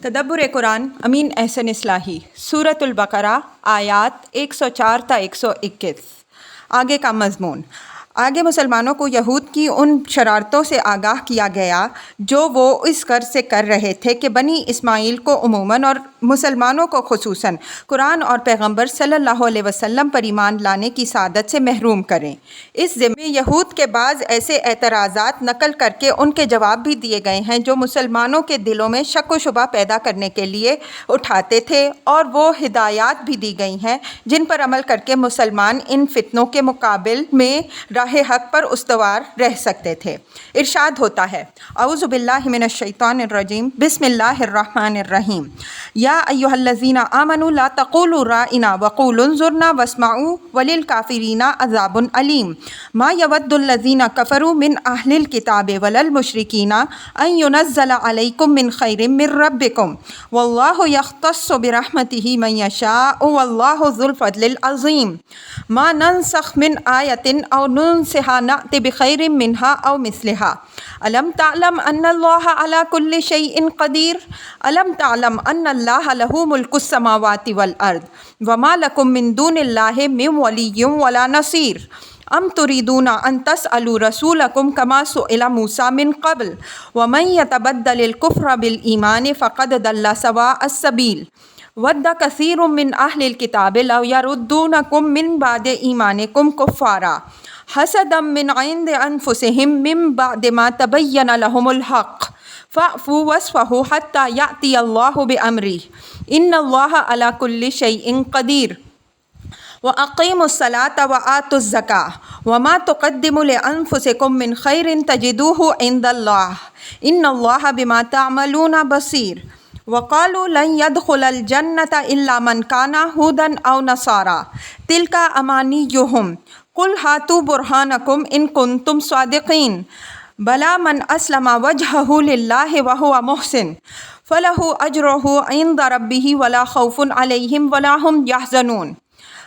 تدبر قرآن امین احسن اصلاحی سورۃ البقرہ آیات 104 تا 121۔ آگے کا مضمون۔ آگے مسلمانوں کو یہود کی ان شرارتوں سے آگاہ کیا گیا جو وہ اس غرض سے کر رہے تھے کہ بنی اسماعیل کو عموماً اور مسلمانوں کو خصوصاً قرآن اور پیغمبر صلی اللہ علیہ وسلم پر ایمان لانے کی سعادت سے محروم کریں۔ اس ضمن میں یہود کے بعض ایسے اعتراضات نقل کر کے ان کے جواب بھی دیے گئے ہیں جو مسلمانوں کے دلوں میں شک و شبہ پیدا کرنے کے لیے اٹھاتے تھے، اور وہ ہدایات بھی دی گئی ہیں جن پر عمل کر کے مسلمان ان فتنوں کے مقابل میں راہ حق پر استوار رہ سکتے تھے۔ ارشاد ہوتا ہے، اعوذ باللہ من الشیطان الرجیم، بسم اللہ الرحمن الرحیم۔ یا ایھا الذین آمنوا لا تقولوا رائنا وقولوا انظرنا واسمعوا وللکافرین عذاب علیم۔ ما یود الذین کفروا من اہل الکتاب ولا المشرکین ان ینزل علیکم من خیر من ربکم واللہ یختص برحمتہ من یشاء واللہ ذو الفضل العظیم۔ ما ننسخ من آیۃ او ننسها نأت بخیر منها او مثلها الم تعلم ان اللہ علی کل شیء قدیر۔ الم تعلم ان اللہ لہ ملک السماوات والارض وما لکم من دون اللہ من ولی ولا نصیر۔ ام تريدون ان تسألوا رسولکم کما سئل موسیٰ من قبل ومن یتبدل الکفر بالایمان فقد ضل سواء السبیل۔ ود کثیر من اہل الکتاب لو یردونکم من بعد ایمانکم کفارا حسدا من عند انفسهم من بعد ما تبین لهم الحق فاعفوا واصفحوا حتى یأتی اللہ بامرہ ان اللہ علی کل شیء قدیر۔ وَأَقِیمُوا الصَّلَاةَ وَآتُوا الزَّکَاةَ وَمَا تُقَدِّمُوا لِأَنفُسِکُم مِّن خَیْرٍ تَجِدُوهُ عِندَ اللَّهِ إِنَّ اللَّهَ بِمَا تَعْمَلُونَ بَصِیرٌ۔ وَقَالُوا لَن يَدْخُلَ الْجَنَّةَ إِلَّا مَن كَانَ هُودًا أَوْ نَصَارَىٰ تِلْکَ أَمَانِیُّهُمْ قُلْ هَاتُوا بُرْہَانَکُمْ إِن کُنتُمْ صَادِقِینَ بَلَىٰ مَنْ أَسْلَمَ وَجْهَهُ لِلَّهِ وَهُوَ مُحْسِنٌ فَلَهُ أَجْرُهُ عِندَ رَبِّهِ وَلَا خَوْفٌ عَلَيْهِمْ وَلَا هُمْ يَحْزَنُونَ۔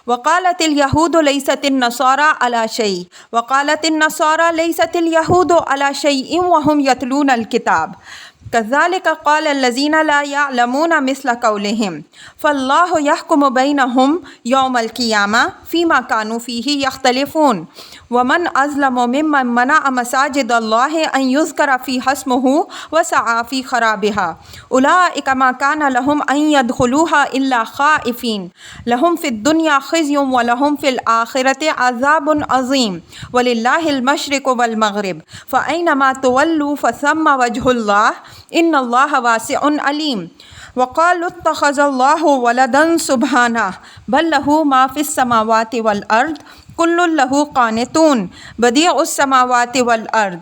وقالت اليهود ليست النصارى على شيء وقالت النصارى ليست اليهود على شيء وهم يتلون الكتاب كذلك قال الذين لا يعلمون مثل قولهم فالله يحكم بينهم يوم القيامة فيما كانوا فيه يختلفون۔ ومن أظلم ممن منع مساجد الله أن يذكر فيها اسمه وسعى في خرابها أولئك ما كان لهم أن يدخلوها إلا خائفين لهم في الدنيا خزي ولهم في الآخرة عذاب عظيم ولله المشرق والمغرب فأينما تولوا فثم وجه الله إن الله واسع عليم۔ وقالوا اتخذ الله ولدا سبحانه بل له ما في السماوات والأرض كل له قانتون بديع السماوات والأرض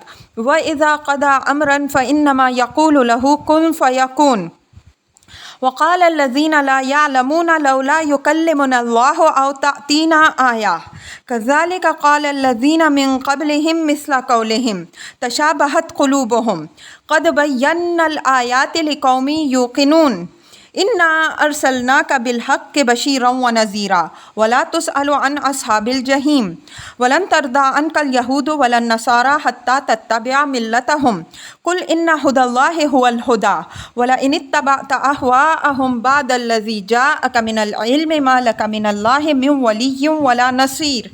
وإذا قضى أمرا فإنما يقول له كن فيكون۔ وقال الذين لا يعلمون لولا يكلمنا الله أو تأتينا آية كذلك قال الذين من قبلهم مثل قولهم تشابهت قلوبهم قد بينا الآيات لقوم يوقنون۔ انا ارسلناک بالحق بشیرا ونذیرا ولا تسأل عن اصحاب الجحیم ولن ترضى عنک اليہود ولا النصارى حتى تتبع ملتهم قل ان هدى الله هو الهدى ولئن اتبعت اهواءهم بعد الذي جاءك من العلم ما لك من الله من ولي ولا نصير۔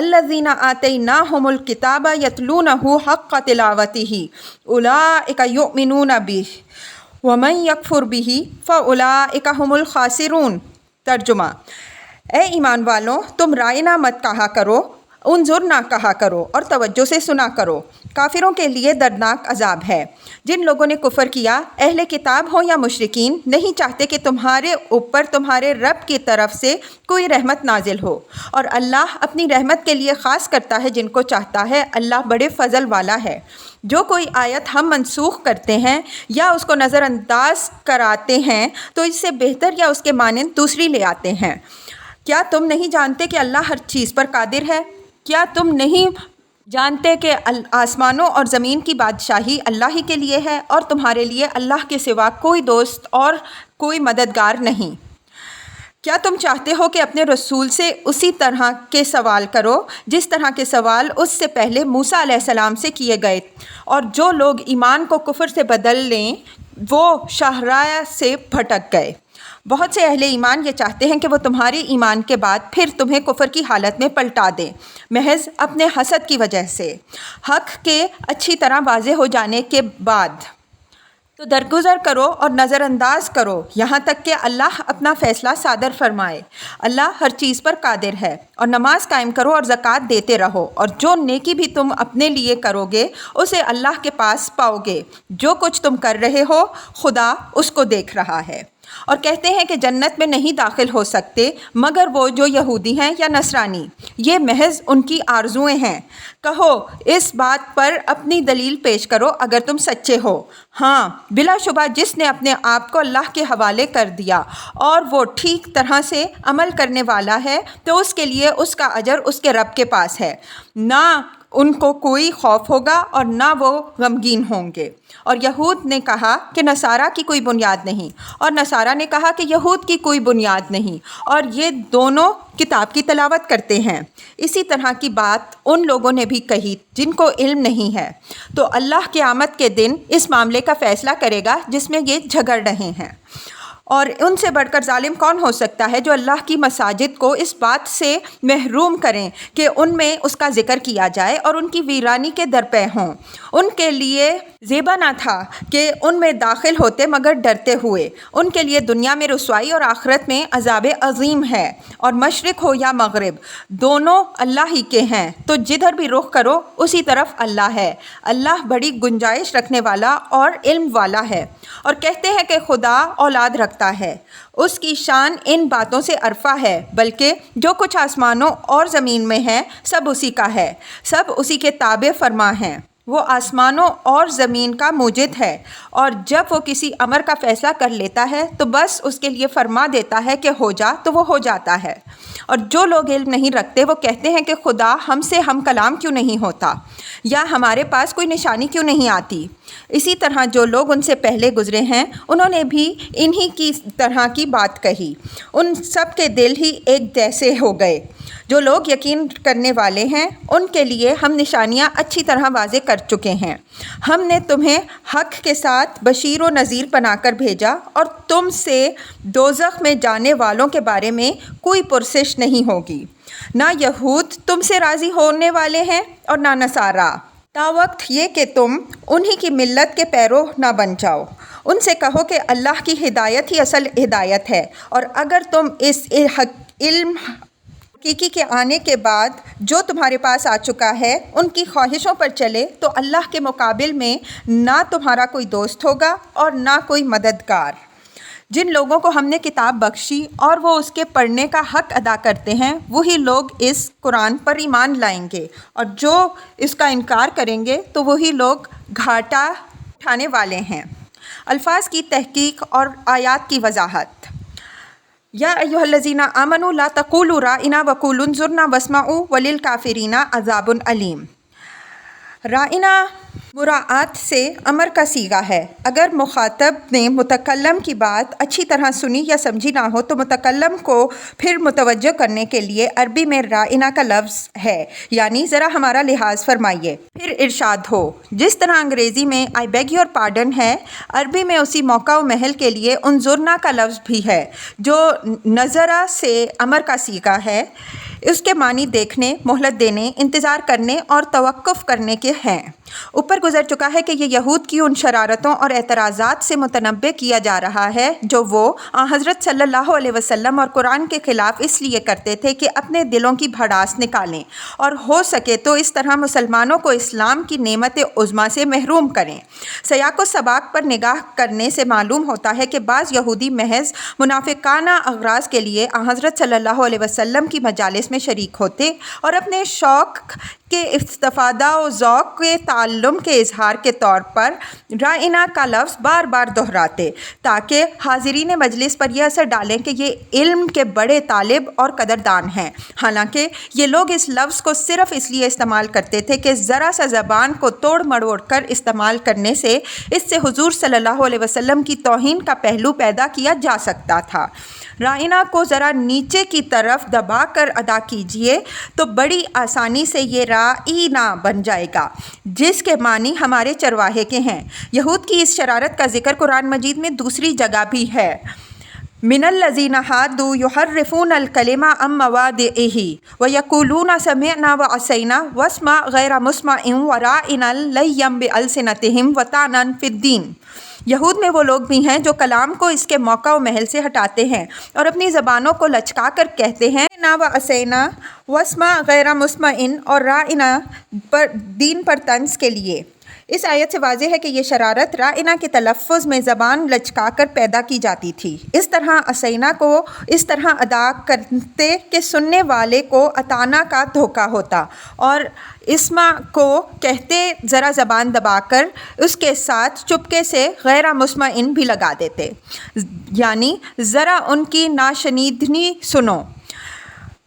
الذين آتيناهم الكتاب يتلونه حق تلاوته أولئك يؤمنون به ومن یکفر بہ فاولئک ھم الخاسرون۔ ترجمہ: اے ایمان والوں، تم رائنا مت کہا کرو، انظر نہ کہا کرو اور توجہ سے سنا کرو۔ کافروں کے لیے دردناک عذاب ہے۔ جن لوگوں نے کفر کیا، اہل کتاب ہوں یا مشرکین، نہیں چاہتے کہ تمہارے اوپر تمہارے رب کی طرف سے کوئی رحمت نازل ہو، اور اللہ اپنی رحمت کے لیے خاص کرتا ہے جن کو چاہتا ہے۔ اللہ بڑے فضل والا ہے۔ جو کوئی آیت ہم منسوخ کرتے ہیں یا اس کو نظر انداز کراتے ہیں تو اس سے بہتر یا اس کے مانند دوسری لے آتے ہیں۔ کیا تم نہیں جانتے کہ اللہ ہر چیز پر قادر ہے؟ کیا تم نہیں جانتے کہ آسمانوں اور زمین کی بادشاہی اللہ ہی کے لیے ہے، اور تمہارے لیے اللہ کے سوا کوئی دوست اور کوئی مددگار نہیں؟ کیا تم چاہتے ہو کہ اپنے رسول سے اسی طرح کے سوال کرو جس طرح کے سوال اس سے پہلے موسیٰ علیہ السلام سے کیے گئے، اور جو لوگ ایمان کو کفر سے بدل لیں وہ شاہراہ سے بھٹک گئے۔ بہت سے اہل ایمان یہ چاہتے ہیں کہ وہ تمہارے ایمان کے بعد پھر تمہیں کفر کی حالت میں پلٹا دیں، محض اپنے حسد کی وجہ سے۔ حق کے اچھی طرح واضح ہو جانے کے بعد تو درگزر کرو اور نظر انداز کرو یہاں تک کہ اللہ اپنا فیصلہ صادر فرمائے۔ اللہ ہر چیز پر قادر ہے۔ اور نماز قائم کرو اور زکوٰۃ دیتے رہو، اور جو نیکی بھی تم اپنے لیے کرو گے اسے اللہ کے پاس پاؤ گے۔ جو کچھ تم کر رہے ہو خدا اس کو دیکھ رہا ہے۔ اور کہتے ہیں کہ جنت میں نہیں داخل ہو سکتے مگر وہ جو یہودی ہیں یا نصرانی، یہ محض ان کی آرزوئیں ہیں۔ کہو اس بات پر اپنی دلیل پیش کرو اگر تم سچے ہو۔ ہاں بلا شبہ جس نے اپنے آپ کو اللہ کے حوالے کر دیا اور وہ ٹھیک طرح سے عمل کرنے والا ہے تو اس کے لیے اس کا اجر اس کے رب کے پاس ہے، نہ ان کو کوئی خوف ہوگا اور نہ وہ غمگین ہوں گے۔ اور یہود نے کہا کہ نصارہ کی کوئی بنیاد نہیں، اور نصارہ نے کہا کہ یہود کی کوئی بنیاد نہیں، اور یہ دونوں کتاب کی تلاوت کرتے ہیں۔ اسی طرح کی بات ان لوگوں نے بھی کہی جن کو علم نہیں ہے۔ تو اللہ قیامت کے دن اس معاملے کا فیصلہ کرے گا جس میں یہ جھگڑ رہے ہیں۔ اور ان سے بڑھ کر ظالم کون ہو سکتا ہے جو اللہ کی مساجد کو اس بات سے محروم کریں کہ ان میں اس کا ذکر کیا جائے اور ان کی ویرانی کے درپے ہوں۔ ان کے لیے زیبا نہ تھا کہ ان میں داخل ہوتے مگر ڈرتے ہوئے۔ ان کے لیے دنیا میں رسوائی اور آخرت میں عذاب عظیم ہے۔ اور مشرق ہو یا مغرب دونوں اللہ ہی کے ہیں، تو جدھر بھی رخ کرو اسی طرف اللہ ہے۔ اللہ بڑی گنجائش رکھنے والا اور علم والا ہے۔ اور کہتے ہیں کہ خدا اولاد رکھتا ہے، اس کی شان ان باتوں سے عرفہ ہے، بلکہ جو کچھ آسمانوں اور زمین میں ہے سب اسی کا ہے، سب اسی کے تابع فرما ہیں۔ وہ آسمانوں اور زمین کا موجد ہے، اور جب وہ کسی امر کا فیصلہ کر لیتا ہے تو بس اس کے لیے فرما دیتا ہے کہ ہو جا تو وہ ہو جاتا ہے۔ اور جو لوگ علم نہیں رکھتے وہ کہتے ہیں کہ خدا ہم سے ہم کلام کیوں نہیں ہوتا، یا ہمارے پاس کوئی نشانی کیوں نہیں آتی۔ اسی طرح جو لوگ ان سے پہلے گزرے ہیں انہوں نے بھی انہی کی طرح کی بات کہی، ان سب کے دل ہی ایک جیسے ہو گئے۔ جو لوگ یقین کرنے والے ہیں ان کے لیے ہم نشانیاں اچھی طرح واضح کر چکے ہیں۔ ہم نے تمہیں حق کے ساتھ بشیر و نذیر بنا کر بھیجا، اور تم سے دوزخ میں جانے والوں کے بارے میں کوئی پرسش نہیں ہوگی۔ نہ یہود تم سے راضی ہونے والے ہیں اور نہ نصارہ، تا وقت یہ کہ تم انہی کی ملت کے پیرو نہ بن جاؤ۔ ان سے کہو کہ اللہ کی ہدایت ہی اصل ہدایت ہے، اور اگر تم اس علم حقیقی کے آنے کے بعد جو تمہارے پاس آ چکا ہے ان کی خواہشوں پر چلے تو اللہ کے مقابل میں نہ تمہارا کوئی دوست ہوگا اور نہ کوئی مددگار۔ جن لوگوں کو ہم نے کتاب بخشی اور وہ اس کے پڑھنے کا حق ادا کرتے ہیں وہی لوگ اس قرآن پر ایمان لائیں گے، اور جو اس کا انکار کریں گے تو وہی لوگ گھاٹا اٹھانے والے ہیں۔ الفاظ کی تحقیق اور آیات کی وضاحت۔ یا ایھا الذین آمنوا لا تقولوا رائنا وقولوا انظرنا واسمعوا وللکافرین عذاب علیم۔ رائنا مراعات سے امر کا صیغہ ہے۔ اگر مخاطب نے متکلم کی بات اچھی طرح سنی یا سمجھی نہ ہو تو متکلم کو پھر متوجہ کرنے کے لیے عربی میں رائنا کا لفظ ہے، یعنی ذرا ہمارا لحاظ فرمائیے۔ پھر ارشاد ہو۔ جس طرح انگریزی میں آئی بیگ یور پارڈن ہے، عربی میں اسی موقع و محل کے لیے انظرنا کا لفظ بھی ہے جو نظرہ سے امر کا صیغہ ہے۔ اس کے معنی دیکھنے، مہلت دینے، انتظار کرنے اور توقف کرنے کے ہیں۔ اوپر گزر چکا ہے کہ یہ یہود کی ان شرارتوں اور اعتراضات سے متنبع کیا جا رہا ہے جو وہ حضرت صلی اللہ علیہ وسلم اور قرآن کے خلاف اس لیے کرتے تھے کہ اپنے دلوں کی بھڑاس نکالیں اور ہو سکے تو اس طرح مسلمانوں کو اسلام کی نعمت عظمیٰ سے محروم کریں۔ سیاق و سباق پر نگاہ کرنے سے معلوم ہوتا ہے کہ بعض یہودی محض منافقانہ اغراض کے لیے حضرت صلی اللہ علیہ وسلم کی مجالس میں شریک ہوتے اور اپنے شوق کے استفادہ و ذوق کے تعلم کے اظہار کے طور پر رائنا کا لفظ بار بار دہراتے تاکہ حاضرین مجلس پر یہ اثر ڈالیں کہ یہ علم کے بڑے طالب اور قدردان ہیں۔ حالانکہ یہ لوگ اس لفظ کو صرف اس لیے استعمال کرتے تھے کہ ذرا سا زبان کو توڑ مڑوڑ کر استعمال کرنے سے اس سے حضور صلی اللہ علیہ وسلم کی توہین کا پہلو پیدا کیا جا سکتا تھا۔ رائنا کو ذرا نیچے کی طرف دبا کر ادا کیجئے تو بڑی آسانی سے یہ رائنا بن جائے گا، جس کے معنی ہمارے چرواہے کے ہیں۔ یہود کی اس شرارت کا ذکر قرآن مجید میں دوسری جگہ بھی ہے۔ من الذین ہادوا یحرفون الکلم عن مواضعہ ویقولون سمعنا وعصینا واسمع غیر مسمع وراعنا لیا بألسنتہم وطعنا فی الدین۔ یہود میں وہ لوگ بھی ہیں جو کلام کو اس کے موقع و محل سے ہٹاتے ہیں اور اپنی زبانوں کو لچکا کر کہتے ہیں نا وعصینا واسمع غیر مسمع اور راعنا دین پر طنز کے لیے۔ اس آیت سے واضح ہے کہ یہ شرارت رائنا کے تلفظ میں زبان لچکا کر پیدا کی جاتی تھی۔ اس طرح اسینا کو اس طرح ادا کرتے کہ سننے والے کو اطانا کا دھوکہ ہوتا، اور اسما کو کہتے ذرا زبان دبا کر اس کے ساتھ چپکے سے غیر مسمعن بھی لگا دیتے، یعنی ذرا ان کی ناشنیدنی سنو۔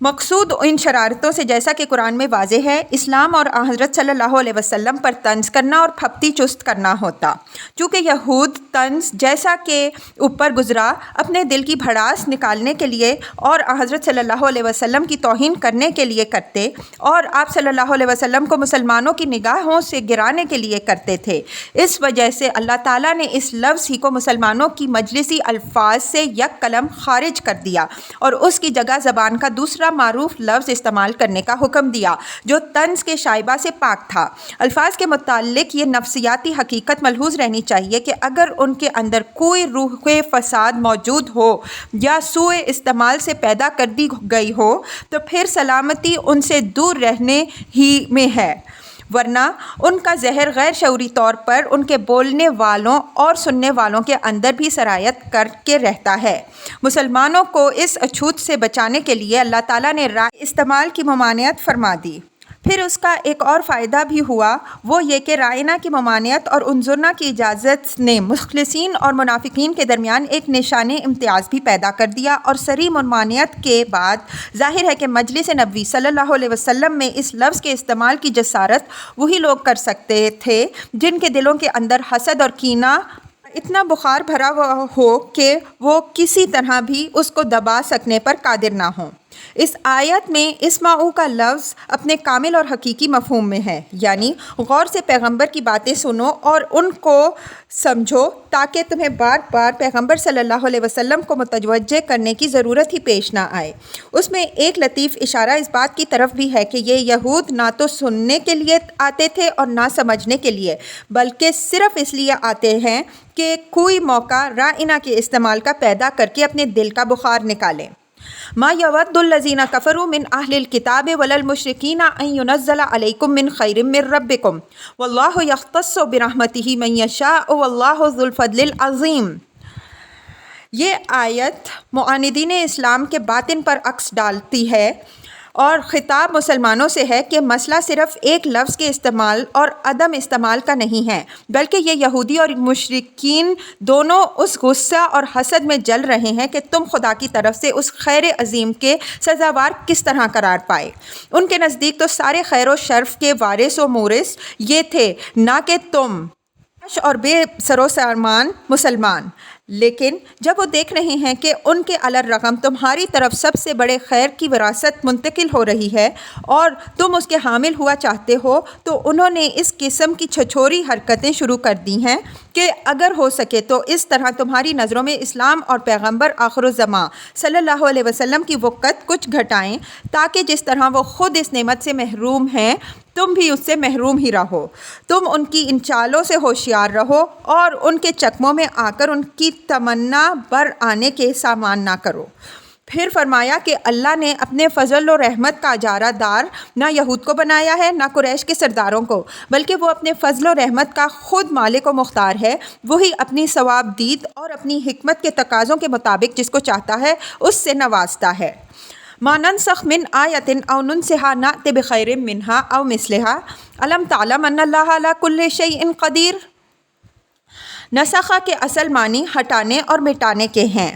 مقصود ان شرارتوں سے، جیسا کہ قرآن میں واضح ہے، اسلام اور حضرت صلی اللہ علیہ وسلم پر طنز کرنا اور پھپتی چست کرنا ہوتا۔ چونکہ یہود طنز جیسا کہ اوپر گزرا اپنے دل کی بھڑاس نکالنے کے لیے اور حضرت صلی اللہ علیہ وسلم کی توہین کرنے کے لیے کرتے، اور آپ صلی اللہ علیہ وسلم کو مسلمانوں کی نگاہوں سے گرانے کے لیے کرتے تھے، اس وجہ سے اللہ تعالیٰ نے اس لفظ ہی کو مسلمانوں کی مجلسی الفاظ سے یک قلم خارج کر دیا اور اس کی جگہ زبان کا دوسرا معروف لفظ استعمال کرنے کا حکم دیا جو طنز کے شائبہ سے پاک تھا۔ الفاظ کے متعلق یہ نفسیاتی حقیقت ملحوظ رہنی چاہیے کہ اگر ان کے اندر کوئی روح فساد موجود ہو یا سوء استعمال سے پیدا کر دی گئی ہو تو پھر سلامتی ان سے دور رہنے ہی میں ہے، ورنہ ان کا زہر غیر شعوری طور پر ان کے بولنے والوں اور سننے والوں کے اندر بھی سرایت کر کے رہتا ہے۔ مسلمانوں کو اس اچھوت سے بچانے کے لیے اللہ تعالیٰ نے رائے استعمال کی ممانعت فرما دی۔ پھر اس کا ایک اور فائدہ بھی ہوا، وہ یہ کہ رائنا کی ممانعت اور انظرنا کی اجازت نے مخلصین اور منافقین کے درمیان ایک نشان امتیاز بھی پیدا کر دیا، اور صریح ممانعت کے بعد ظاہر ہے کہ مجلس نبوی صلی اللہ علیہ وسلم میں اس لفظ کے استعمال کی جسارت وہی لوگ کر سکتے تھے جن کے دلوں کے اندر حسد اور کینہ اتنا بخار بھرا ہوا ہو کہ وہ کسی طرح بھی اس کو دبا سکنے پر قادر نہ ہوں۔ اس آیت میں اسمعوا کا لفظ اپنے کامل اور حقیقی مفہوم میں ہے، یعنی غور سے پیغمبر کی باتیں سنو اور ان کو سمجھو تاکہ تمہیں بار بار پیغمبر صلی اللہ علیہ وسلم کو متوجہ کرنے کی ضرورت ہی پیش نہ آئے۔ اس میں ایک لطیف اشارہ اس بات کی طرف بھی ہے کہ یہ یہود نہ تو سننے کے لیے آتے تھے اور نہ سمجھنے کے لیے، بلکہ صرف اس لیے آتے ہیں کہ کوئی موقع رائنا کے استعمال کا پیدا کر کے اپنے دل کا بخار نکالیں۔ ما یود الذین کفروا من اہل الکتاب ولا المشرکین ان ینزل علیکم من خیر من ربکم واللہ یختص برحمتہ من یشاء واللہ ذو الفضل العظیم۔ یہ آیت معاندین اسلام کے باطن پر عکس ڈالتی ہے اور خطاب مسلمانوں سے ہے کہ مسئلہ صرف ایک لفظ کے استعمال اور عدم استعمال کا نہیں ہے، بلکہ یہ یہودی اور مشرکین دونوں اس غصہ اور حسد میں جل رہے ہیں کہ تم خدا کی طرف سے اس خیر عظیم کے سزاوار کس طرح قرار پائے۔ ان کے نزدیک تو سارے خیر و شرف کے وارث و مورث یہ تھے، نہ کہ تم اور بے سر و سامان مسلمان۔ لیکن جب وہ دیکھ رہے ہیں کہ ان کے علی الرغم تمہاری طرف سب سے بڑے خیر کی وراثت منتقل ہو رہی ہے اور تم اس کے حامل ہوا چاہتے ہو، تو انہوں نے اس قسم کی چھچوری حرکتیں شروع کر دی ہیں کہ اگر ہو سکے تو اس طرح تمہاری نظروں میں اسلام اور پیغمبر آخر الزماں صلی اللہ علیہ وسلم کی وقت کچھ گھٹائیں، تاکہ جس طرح وہ خود اس نعمت سے محروم ہیں تم بھی اس سے محروم ہی رہو۔ تم ان کی ان چالوں سے ہوشیار رہو اور ان کے چکموں میں آ کر ان کی تمنا بر آنے کے سامان نہ کرو۔ پھر فرمایا کہ اللہ نے اپنے فضل و رحمت کا اجارہ دار نہ یہود کو بنایا ہے نہ قریش کے سرداروں کو، بلکہ وہ اپنے فضل و رحمت کا خود مالک و مختار ہے۔ وہی اپنی ثواب دید اور اپنی حکمت کے تقاضوں کے مطابق جس کو چاہتا ہے اس سے نوازتا ہے۔ ما ننسخ من آیت او ننسها نأت بخیر منها او مثلها الم تعلم ان اللہ علی کل شیء قدیر۔ نسخہ کے اصل معنی ہٹانے اور مٹانے کے ہیں۔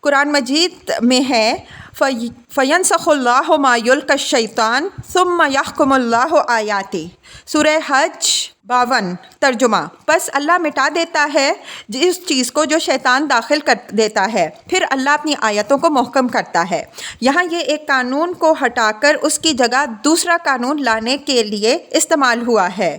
قرآن مجید میں ہے فَيَنْسَخُ اللَّهُ مَا يُلْقِي الشَّيْطَانُ ثُمَّ يَحْكُمُ اللَّهُ آيَاتِهِ۔ سورہ حج 52 ترجمہ: پس اللہ مٹا دیتا ہے جس چیز کو جو شیطان داخل کر دیتا ہے، پھر اللہ اپنی آیتوں کو محکم کرتا ہے۔ یہاں یہ ایک قانون کو ہٹا کر اس کی جگہ دوسرا قانون لانے کے لیے استعمال ہوا ہے۔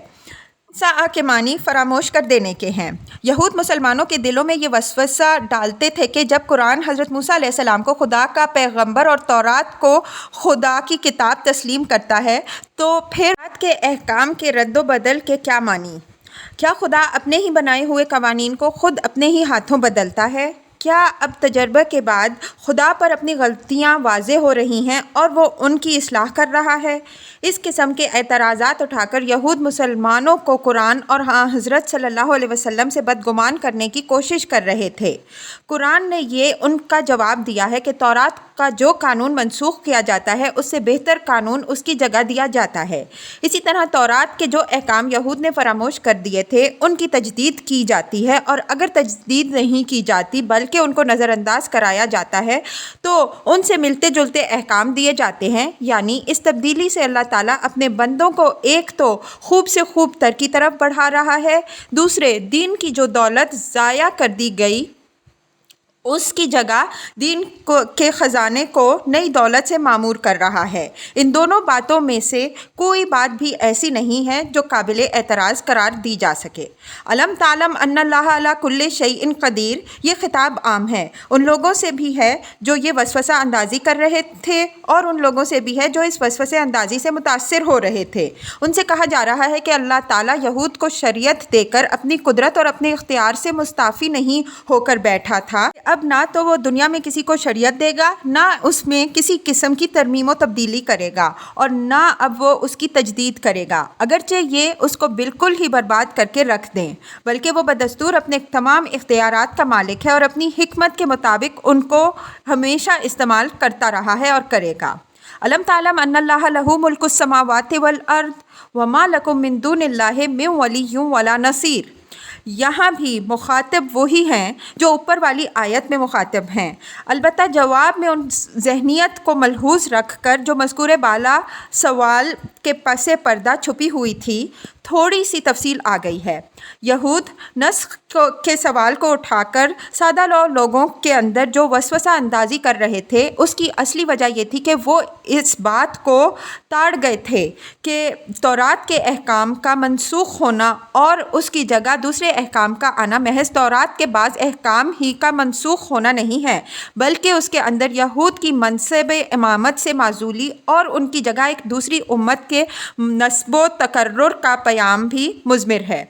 سا کے معنی فراموش کر دینے کے ہیں۔ یہود مسلمانوں کے دلوں میں یہ وسوسہ ڈالتے تھے کہ جب قرآن حضرت موسیٰ علیہ السلام کو خدا کا پیغمبر اور تورات کو خدا کی کتاب تسلیم کرتا ہے تو پھر تورات کے احکام کے رد و بدل کے کیا معنی؟ کیا خدا اپنے ہی بنائے ہوئے قوانین کو خود اپنے ہی ہاتھوں بدلتا ہے؟ کیا اب تجربے کے بعد خدا پر اپنی غلطیاں واضح ہو رہی ہیں اور وہ ان کی اصلاح کر رہا ہے؟ اس قسم کے اعتراضات اٹھا کر یہود مسلمانوں کو قرآن اور حضرت صلی اللہ علیہ وسلم سے بدگمان کرنے کی کوشش کر رہے تھے۔ قرآن نے یہ ان کا جواب دیا ہے کہ تورات کا جو قانون منسوخ کیا جاتا ہے اس سے بہتر قانون اس کی جگہ دیا جاتا ہے۔ اسی طرح تورات کے جو احکام یہود نے فراموش کر دیے تھے ان کی تجدید کی جاتی ہے، اور اگر تجدید نہیں کی جاتی بلکہ ان کو نظر انداز کرایا جاتا ہے تو ان سے ملتے جلتے احکام دیے جاتے ہیں۔ یعنی اس تبدیلی سے اللہ تعالیٰ اپنے بندوں کو ایک تو خوب سے خوب تر کی طرف بڑھا رہا ہے، دوسرے دین کی جو دولت ضائع کر دی گئی اس کی جگہ دین کے خزانے کو نئی دولت سے معمور کر رہا ہے۔ ان دونوں باتوں میں سے کوئی بات بھی ایسی نہیں ہے جو قابل اعتراض قرار دی جا سکے۔ علم تعلم ان اللہ علی کل شیء قدیر، یہ خطاب عام ہے، ان لوگوں سے بھی ہے جو یہ وسوسہ اندازی کر رہے تھے اور ان لوگوں سے بھی ہے جو اس وسوسہ اندازی سے متاثر ہو رہے تھے۔ ان سے کہا جا رہا ہے کہ اللہ تعالیٰ یہود کو شریعت دے کر اپنی قدرت اور اپنے اختیار سے مستعفی نہیں ہو کر بیٹھا تھا۔ اب نہ تو وہ دنیا میں کسی کو شریعت دے گا، نہ اس میں کسی قسم کی ترمیم و تبدیلی کرے گا، اور نہ اب وہ اس کی تجدید کرے گا، اگرچہ یہ اس کو بالکل ہی برباد کر کے رکھ دیں، بلکہ وہ بدستور اپنے تمام اختیارات کا مالک ہے اور اپنی حکمت کے مطابق ان کو ہمیشہ استعمال کرتا رہا ہے اور کرے گا۔ علم تعلم ان اللہ لہ ملک السماوات والارض وما لکم من دون اللہ من ولی ولا نصیر۔ یہاں بھی مخاطب وہی ہیں جو اوپر والی آیت میں مخاطب ہیں، البتہ جواب میں ان ذہنیت کو ملحوظ رکھ کر جو مذکور بالا سوال کے پس پردہ چھپی ہوئی تھی تھوڑی سی تفصیل آ گئی ہے۔ یہود نسخ کے سوال کو اٹھا کر سادہ لوگوں کے اندر جو وسوسہ اندازی کر رہے تھے اس کی اصلی وجہ یہ تھی کہ وہ اس بات کو تاڑ گئے تھے کہ تورات کے احکام کا منسوخ ہونا اور اس کی جگہ دوسرے احکام کا آنا محض تورات کے بعض احکام ہی کا منسوخ ہونا نہیں ہے، بلکہ اس کے اندر یہود کی منصب امامت سے معزولی اور ان کی جگہ ایک دوسری امت کے نسب و تقرر کا پیام بھی مضمر ہے۔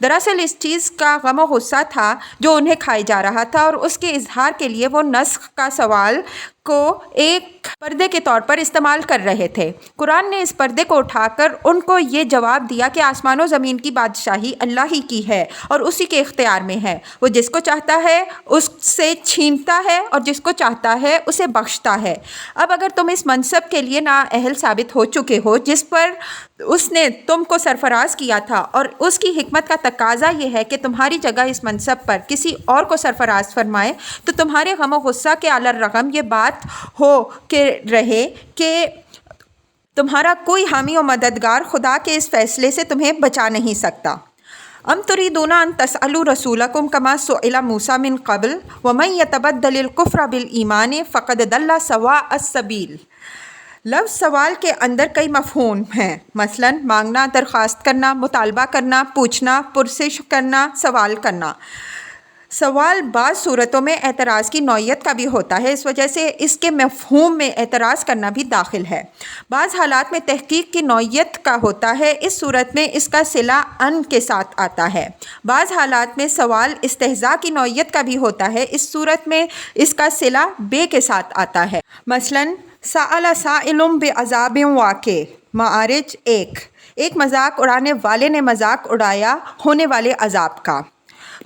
دراصل اس چیز کا غم و غصہ تھا جو انہیں کھائے جا رہا تھا، اور اس کے اظہار کے لیے وہ نسخ کا سوال کو ایک پردے کے طور پر استعمال کر رہے تھے۔ قرآن نے اس پردے کو اٹھا کر ان کو یہ جواب دیا کہ آسمان و زمین کی بادشاہی اللہ ہی کی ہے اور اسی کے اختیار میں ہے، وہ جس کو چاہتا ہے اس سے چھینتا ہے اور جس کو چاہتا ہے اسے بخشتا ہے۔ اب اگر تم اس منصب کے لیے نااہل ثابت ہو چکے ہو جس پر اس نے تم کو سرفراز کیا تھا، اور اس کی حکمت کا تقاضا یہ ہے کہ تمہاری جگہ اس منصب پر کسی اور کو سرفراز فرمائے، تو تمہارے غم و غصہ کے علی الرغم یہ بات ہو کے رہے کہ تمہارا کوئی حامی و مددگار خدا کے اس فیصلے سے تمہیں بچا نہیں سکتا۔ ام تريدون ان تسألوا رسولكم كما سئل موسى من قبل ومن يتبدل الكفر بالایمان فقد ضل سواء السبیل۔ لفظ سوال کے اندر کئی مفہوم ہیں، مثلا مانگنا، درخواست کرنا، مطالبہ کرنا، پوچھنا، پرسش کرنا، سوال کرنا۔ سوال بعض صورتوں میں اعتراض کی نوعیت کا بھی ہوتا ہے، اس وجہ سے اس کے مفہوم میں اعتراض کرنا بھی داخل ہے۔ بعض حالات میں تحقیق کی نوعیت کا ہوتا ہے، اس صورت میں اس کا صلہ ان کے ساتھ آتا ہے۔ بعض حالات میں سوال استہزاء کی نوعیت کا بھی ہوتا ہے، اس صورت میں اس کا صلہ بے کے ساتھ آتا ہے۔ مثلا سأل سائل بعذاب واقع، معارج 1۔ ایک مذاق اڑانے والے نے مذاق اڑایا ہونے والے عذاب کا۔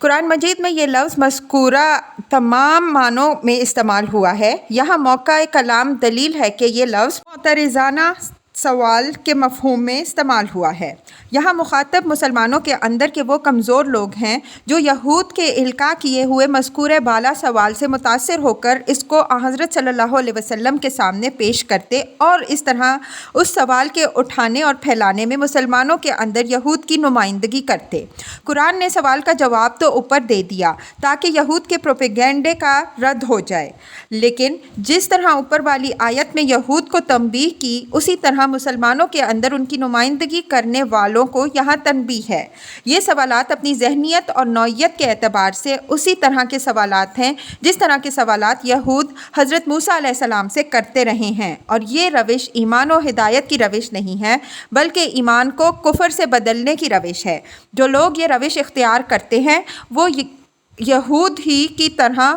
قرآن مجید میں یہ لفظ مذکورہ تمام معنوں میں استعمال ہوا ہے۔ یہاں موقع کلام دلیل ہے کہ یہ لفظ معترضانہ سوال کے مفہوم میں استعمال ہوا ہے۔ یہاں مخاطب مسلمانوں کے اندر کے وہ کمزور لوگ ہیں جو یہود کے القاء کیے ہوئے مذکور بالا سوال سے متاثر ہو کر اس کو حضرت صلی اللہ علیہ وسلم کے سامنے پیش کرتے اور اس طرح اس سوال کے اٹھانے اور پھیلانے میں مسلمانوں کے اندر یہود کی نمائندگی کرتے۔ قرآن نے سوال کا جواب تو اوپر دے دیا تاکہ یہود کے پروپیگنڈے کا رد ہو جائے، لیکن جس طرح اوپر والی آیت میں یہود کو تنبیہ کی، اسی طرح مسلمانوں کے اندر ان کی نمائندگی کرنے والوں کو یہاں تنبیہ ہے۔ یہ سوالات اپنی ذہنیت اور نوعیت کے اعتبار سے اسی طرح کے سوالات ہیں جس طرح کے سوالات یہود حضرت موسیٰ علیہ السلام سے کرتے رہے ہیں، اور یہ روش ایمان و ہدایت کی روش نہیں ہے بلکہ ایمان کو کفر سے بدلنے کی روش ہے۔ جو لوگ یہ روش اختیار کرتے ہیں وہ یہود ہی کی طرح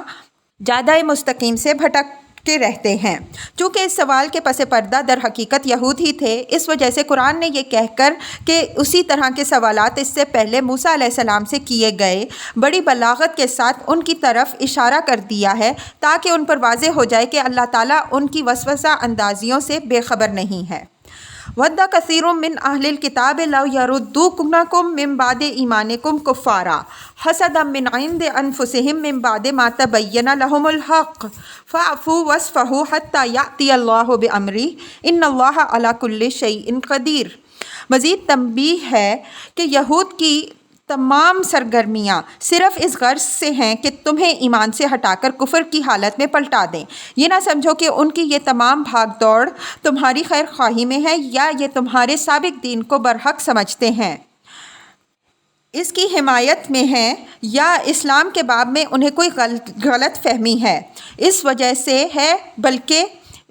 جادہ مستقیم سے بھٹک کے رہتے ہیں۔ چونکہ اس سوال کے پس پردہ در حقیقت یہود ہی تھے، اس وجہ سے قرآن نے یہ کہہ کر کہ اسی طرح کے سوالات اس سے پہلے موسیٰ علیہ السلام سے کیے گئے، بڑی بلاغت کے ساتھ ان کی طرف اشارہ کر دیا ہے تاکہ ان پر واضح ہو جائے کہ اللہ تعالیٰ ان کی وسوسہ اندازیوں سے بے خبر نہیں ہے۔ وَدَّ كَثِيرٌ مِّنْ أَهْلِ الْكِتَابِ لَوْ يَرُدُّوكُمْ مِّن بَعْدِ إِيمَانِكُمْ كُفَّارًا حَسَدًا مِّنْ عِندِ أَنفُسِهِم مِّن بَعْدِ مَا تَبَيَّنَ لَهُمُ الْحَقُّ فَاعْفُوا وَاصْفَحُوا حَتَّى يَأْتِيَ اللَّهُ بِأَمْرِهِ إِنَّ اللَّهَ عَلَىٰ كُلِّ شَيْءٍ قَدِيرٌ۔ مزید تنبیہ ہے کہ یہود کی تمام سرگرمیاں صرف اس غرض سے ہیں کہ تمہیں ایمان سے ہٹا کر کفر کی حالت میں پلٹا دیں۔ یہ نہ سمجھو کہ ان کی یہ تمام بھاگ دوڑ تمہاری خیر خواہی میں ہے یا یہ تمہارے سابق دین کو برحق سمجھتے ہیں، اس کی حمایت میں ہیں، یا اسلام کے باب میں انہیں کوئی غلط فہمی ہے، اس وجہ سے ہے، بلکہ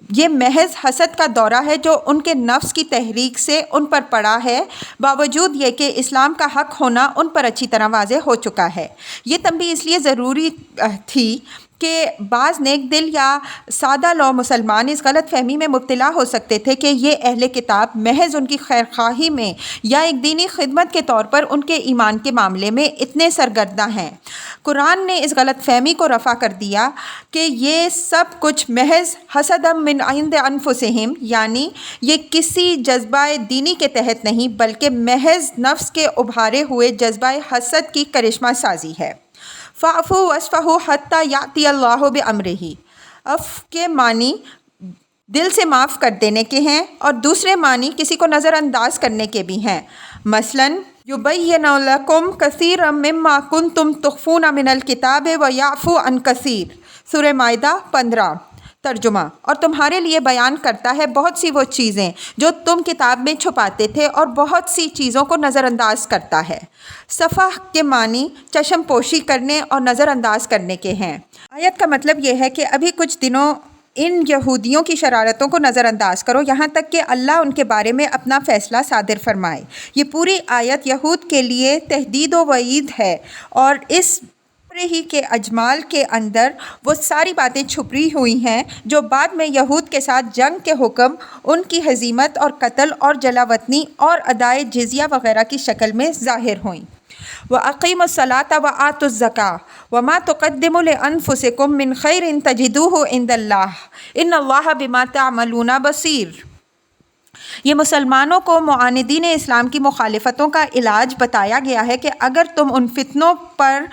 یہ محض حسد کا دورہ ہے جو ان کے نفس کی تحریک سے ان پر پڑا ہے، باوجود یہ کہ اسلام کا حق ہونا ان پر اچھی طرح واضح ہو چکا ہے۔ یہ تنبیہ اس لیے ضروری تھی کہ بعض نیک دل یا سادہ لو مسلمان اس غلط فہمی میں مبتلا ہو سکتے تھے کہ یہ اہل کتاب محض ان کی خیر خواہی میں یا ایک دینی خدمت کے طور پر ان کے ایمان کے معاملے میں اتنے سرگرداں ہیں۔ قرآن نے اس غلط فہمی کو رفع کر دیا کہ یہ سب کچھ محض حسد من عند انفسہم، یعنی یہ کسی جذبہ دینی کے تحت نہیں بلکہ محض نفس کے ابھارے ہوئے جذبہ حسد کی کرشمہ سازی ہے۔ فَاعْفُوا وَاصْفَحُوا حَتَّى يَأْتِيَ اللَّهُ بِأَمْرِهِ، عفو کے معنی دل سے معاف کر دینے کے ہیں اور دوسرے معنی کسی کو نظر انداز کرنے کے بھی ہیں۔ مثلاً يُبَيِّنُ لَكُمْ كَثِيرًا مِّمَّا كُنتُمْ تُخْفُونَ مِنَ الْكِتَابِ وَيَعْفُو عَن كَثِيرٍ، سورہ مائدہ 15۔ ترجمہ، اور تمہارے لیے بیان کرتا ہے بہت سی وہ چیزیں جو تم کتاب میں چھپاتے تھے اور بہت سی چیزوں کو نظر انداز کرتا ہے۔ صفح کے معنی چشم پوشی کرنے اور نظر انداز کرنے کے ہیں۔ آیت کا مطلب یہ ہے کہ ابھی کچھ دنوں ان یہودیوں کی شرارتوں کو نظر انداز کرو یہاں تک کہ اللہ ان کے بارے میں اپنا فیصلہ صادر فرمائے۔ یہ پوری آیت یہود کے لیے تہدید و وعید ہے، اور اس ہی کے اجمال کے اندر وہ ساری باتیں چھپی ہوئی ہیں جو بعد میں یہود کے ساتھ جنگ کے حکم، ان کی ہزیمت اور قتل اور جلا وطنی اور ادائے جزیہ وغیرہ کی شکل میں ظاہر ہوئیں۔ وَأَقِیمُوا الصَّلَاةَ وَآتُوا الزَّکَاةَ وَمَا تُقَدِّمُوا لِأَنفُسِکُم مِّن خَیْرٍ تَجِدُوهُ عِندَ اللَّهِ إِنَّ اللَّهَ بِمَا تَعْمَلُونَ بَصِیرٌ۔ یہ مسلمانوں کو معاندین اسلام کی مخالفتوں کا علاج بتایا گیا ہے کہ اگر تم ان فتنوں پر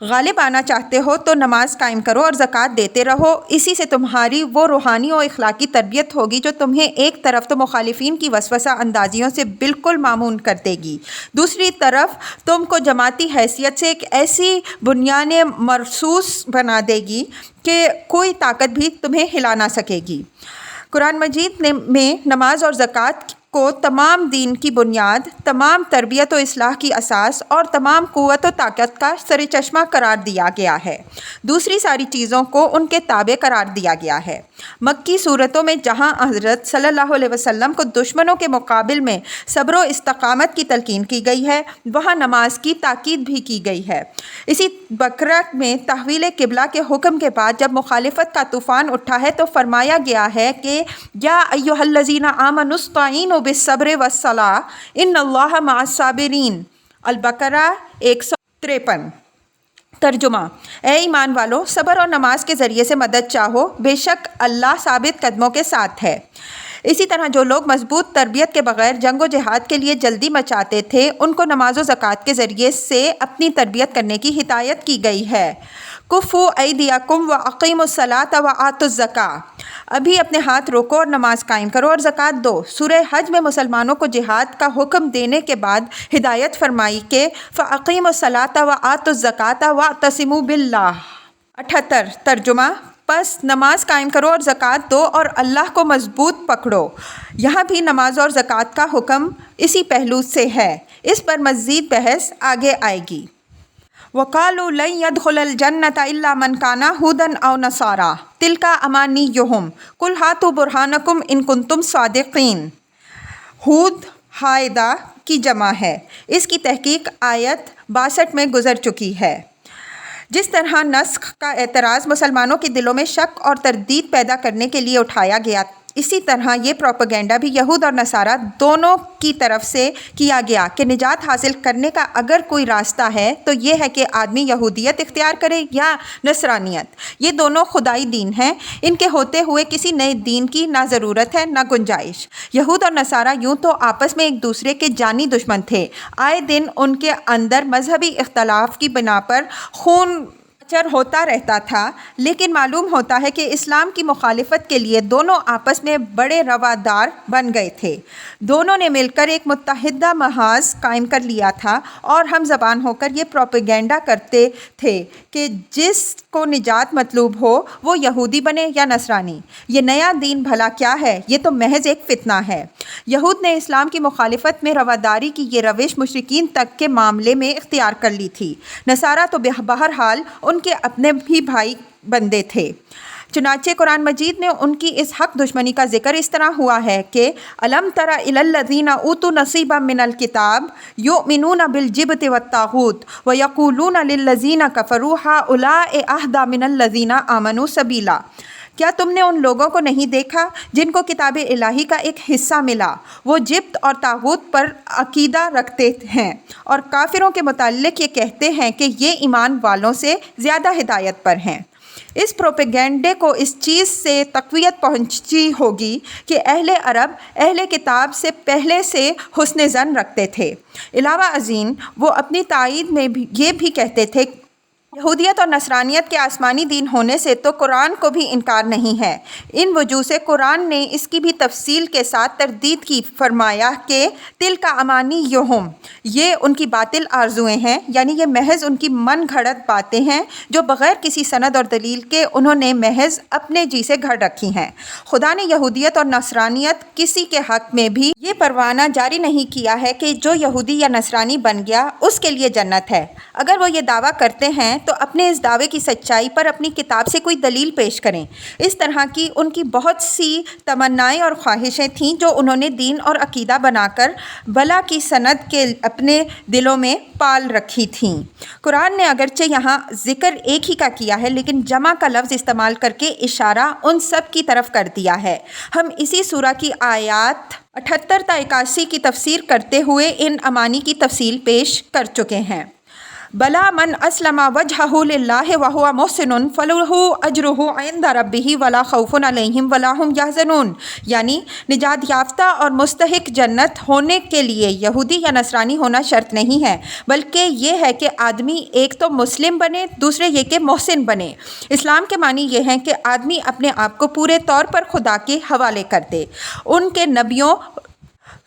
غالب آنا چاہتے ہو تو نماز قائم کرو اور زکوٰۃ دیتے رہو، اسی سے تمہاری وہ روحانی و اخلاقی تربیت ہوگی جو تمہیں ایک طرف تو مخالفین کی وسوسہ اندازیوں سے بالکل مامون کر دے گی، دوسری طرف تم کو جماعتی حیثیت سے ایک ایسی بنیان مرصوص بنا دے گی کہ کوئی طاقت بھی تمہیں ہلا نہ سکے گی۔ قرآن مجید میں نماز اور زکوٰۃ کو تمام دین کی بنیاد، تمام تربیت و اصلاح کی اساس اور تمام قوت و طاقت کا سر چشمہ قرار دیا گیا ہے، دوسری ساری چیزوں کو ان کے تابع قرار دیا گیا ہے۔ مکی صورتوں میں جہاں حضرت صلی اللہ علیہ وسلم کو دشمنوں کے مقابل میں صبر و استقامت کی تلقین کی گئی ہے، وہاں نماز کی تاکید بھی کی گئی ہے۔ اسی بقرہ میں تحویل قبلہ کے حکم کے بعد جب مخالفت کا طوفان اٹھا ہے تو فرمایا گیا ہے کہ یا ایھا الذین آمنوا استعینوا بالصبر والصلاۃ ان اللہ مع الصابرین، البقرہ 153۔ ترجمہ، اے ایمان والو، صبر اور نماز کے ذریعے سے مدد چاہو، بے شک اللہ ثابت قدموں کے ساتھ ہے۔ اسی طرح جو لوگ مضبوط تربیت کے بغیر جنگ و جہاد کے لیے جلدی مچاتے تھے ان کو نماز و زکوٰۃ کے ذریعے سے اپنی تربیت کرنے کی ہدایت کی گئی ہے۔ کفوا ایدیکم واقیموا الصلاۃ وآتوا الزکاۃ، ابھی اپنے ہاتھ روکو اور نماز قائم کرو اور زکوٰۃ دو۔ سورہ حج میں مسلمانوں کو جہاد کا حکم دینے کے بعد ہدایت فرمائی کہ فاقیموا الصلاۃ وآتوا الزکاۃ واعتصموا باللہ۔ 78 ترجمہ، پس نماز قائم کرو اور زکوٰۃ دو اور اللہ کو مضبوط پکڑو۔ یہاں بھی نماز اور زکوٰۃ کا حکم اسی پہلو سے ہے۔ اس پر مزید بحث آگے آئے گی۔ وَقَالُوا لَن يَدْخُلَ الْجَنَّةَ إِلَّا مَنْ كَانَ هُودًا أَوْ نَصَارَىٰ تِلْكَ أَمَانِيُّهُمْ قُلْ هَاتُوا بُرْهَانَكُمْ إِن كُنتُمْ صَادِقِينَ۔ ہود ہائدہ کی جمع ہے۔ اس کی تحقیق آیت 62 میں گزر چکی ہے۔ جس طرح نسخ کا اعتراض مسلمانوں کے دلوں میں شک اور تردید پیدا کرنے کے لیے اٹھایا گیا، اسی طرح یہ پروپیگنڈا بھی یہود اور نصارہ دونوں کی طرف سے کیا گیا کہ نجات حاصل کرنے کا اگر کوئی راستہ ہے تو یہ ہے کہ آدمی یہودیت اختیار کرے یا نصرانیت۔ یہ دونوں خدائی دین ہیں، ان کے ہوتے ہوئے کسی نئے دین کی نہ ضرورت ہے نہ گنجائش۔ یہود اور نصارہ یوں تو آپس میں ایک دوسرے کے جانی دشمن تھے، آئے دن ان کے اندر مذہبی اختلاف کی بنا پر خون چر ہوتا رہتا تھا، لیکن معلوم ہوتا ہے کہ اسلام کی مخالفت کے لیے دونوں آپس میں بڑے روادار بن گئے تھے۔ دونوں نے مل کر ایک متحدہ محاذ قائم کر لیا تھا اور ہم زبان ہو کر یہ پروپیگنڈا کرتے تھے کہ جس کو نجات مطلوب ہو وہ یہودی بنے یا نصرانی۔ یہ نیا دین بھلا کیا ہے؟ یہ تو محض ایک فتنہ ہے۔ یہود نے اسلام کی مخالفت میں رواداری کی یہ روش مشرکین تک کے معاملے میں اختیار کر لی تھی۔ نصارہ تو بہرحال ان کے اپنے بھی بھائی بندے تھے۔ چنانچہ قرآن مجید میں ان کی اس حق دشمنی کا ذکر اس طرح ہوا ہے کہ الم تر الی الذین اوتوا نصیبا من الکتاب یؤمنون بالجبت والطاغوت ویقولون للذین کفروا ہؤلاء اہدی من الذین آمنوا سبیلا۔ کیا تم نے ان لوگوں کو نہیں دیکھا جن کو کتاب الہی کا ایک حصہ ملا، وہ جبت اور طاغوت پر عقیدہ رکھتے ہیں اور کافروں کے متعلق یہ کہتے ہیں کہ یہ ایمان والوں سے زیادہ ہدایت پر ہیں۔ اس پروپیگنڈے کو اس چیز سے تقویت پہنچی ہوگی کہ اہل عرب اہل کتاب سے پہلے سے حسن ظن رکھتے تھے۔ علاوہ ازیں وہ اپنی تائید میں یہ بھی کہتے تھے یہودیت اور نصرانیت کے آسمانی دین ہونے سے تو قرآن کو بھی انکار نہیں ہے۔ ان وجوہ سے قرآن نے اس کی بھی تفصیل کے ساتھ تردید کی، فرمایا کہ تلک امانیہم، یہ ان کی باطل آرزوئیں ہیں، یعنی یہ محض ان کی من گھڑت باتیں ہیں جو بغیر کسی سند اور دلیل کے انہوں نے محض اپنے جی سے گھڑ رکھی ہیں۔ خدا نے یہودیت اور نصرانیت کسی کے حق میں بھی یہ پروانہ جاری نہیں کیا ہے کہ جو یہودی یا نصرانی بن گیا اس کے لیے جنت ہے۔ اگر وہ یہ دعویٰ کرتے ہیں تو اپنے اس دعوے کی سچائی پر اپنی کتاب سے کوئی دلیل پیش کریں۔ اس طرح کی ان کی بہت سی تمنائیں اور خواہشیں تھیں جو انہوں نے دین اور عقیدہ بنا کر بلا کی سند کے اپنے دلوں میں پال رکھی تھیں۔ قرآن نے اگرچہ یہاں ذکر ایک ہی کا کیا ہے لیکن جمع کا لفظ استعمال کر کے اشارہ ان سب کی طرف کر دیا ہے۔ ہم اسی سورہ کی آیات 78 تا 81 کی تفسیر کرتے ہوئے ان امانی کی تفصیل پیش کر چکے ہیں۔ بلا من اسلم وجهہ للہ وہو محسن فلہ اجرہ عند ربہ ولا خوف علیہم ولا ہم یحزنون، یعنی نجات یافتہ اور مستحق جنت ہونے کے لیے یہودی یا نصرانی ہونا شرط نہیں ہے، بلکہ یہ ہے کہ آدمی ایک تو مسلم بنے، دوسرے یہ کہ محسن بنے۔ اسلام کے معنی یہ ہیں کہ آدمی اپنے آپ کو پورے طور پر خدا کے حوالے کر دے، ان کے نبیوں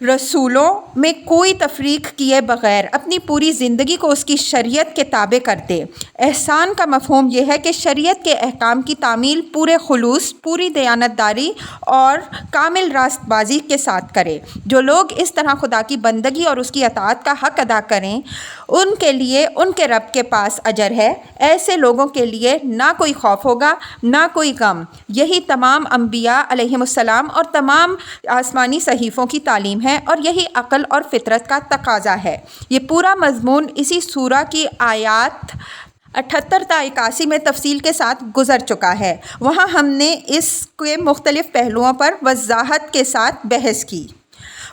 رسولوں میں کوئی تفریق کیے بغیر اپنی پوری زندگی کو اس کی شریعت کے تابع کر دے۔ احسان کا مفہوم یہ ہے کہ شریعت کے احکام کی تعمیل پورے خلوص، پوری دیانتداری اور کامل راست بازی کے ساتھ کرے۔ جو لوگ اس طرح خدا کی بندگی اور اس کی اطاعت کا حق ادا کریں ان کے لیے ان کے رب کے پاس اجر ہے۔ ایسے لوگوں کے لیے نہ کوئی خوف ہوگا نہ کوئی غم۔ یہی تمام انبیاء علیہم السلام اور تمام آسمانی صحیفوں کی تعلیم ہے اور یہی عقل اور فطرت کا تقاضا ہے۔ یہ پورا مضمون اسی سورہ کی آیات 78 تا 81 میں تفصیل کے ساتھ گزر چکا ہے۔ وہاں ہم نے اس کے مختلف پہلوؤں پر وضاحت کے ساتھ بحث کی۔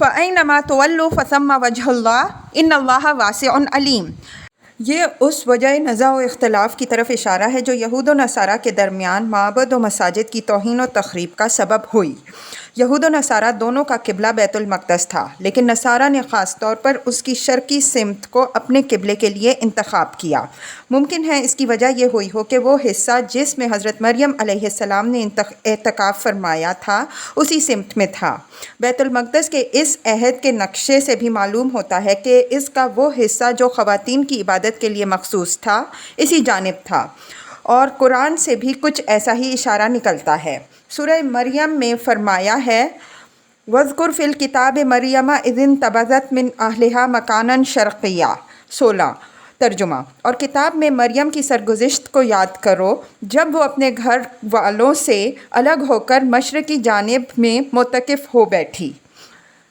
فَأَيْنَمَا تُوَلُّوا فَثَمَّ وَجْهُ اللَّهِ إِنَّ اللَّهَ وَاسِعٌ علیم۔ یہ اس وجہ نزاع و اختلاف کی طرف اشارہ ہے جو یہود و نصارہ کے درمیان معبد و مساجد کی توہین و تخریب کا سبب ہوئی۔ یہود و نصارہ دونوں کا قبلہ بیت المقدس تھا، لیکن نصارہ نے خاص طور پر اس کی شرقی سمت کو اپنے قبلے کے لیے انتخاب کیا۔ ممکن ہے اس کی وجہ یہ ہوئی ہو کہ وہ حصہ جس میں حضرت مریم علیہ السلام نے اعتکاف فرمایا تھا اسی سمت میں تھا۔ بیت المقدس کے اس عہد کے نقشے سے بھی معلوم ہوتا ہے کہ اس کا وہ حصہ جو خواتین کی عبادت کے لیے مخصوص تھا اسی جانب تھا، اور قرآن سے بھی کچھ ایسا ہی اشارہ نکلتا ہے۔ سورہ مریم میں فرمایا ہے وَاذْكُرْ فِي الْكِتَابِ مَرْيَمَ إِذِ انتَبَذَتْ مِنْ أَهْلِهَا مَكَانًا شَرْقِيًّا 16۔ ترجمہ: اور کتاب میں مریم کی سرگزشت کو یاد کرو جب وہ اپنے گھر والوں سے الگ ہو کر مشرقی جانب میں معتکف ہو بیٹھی۔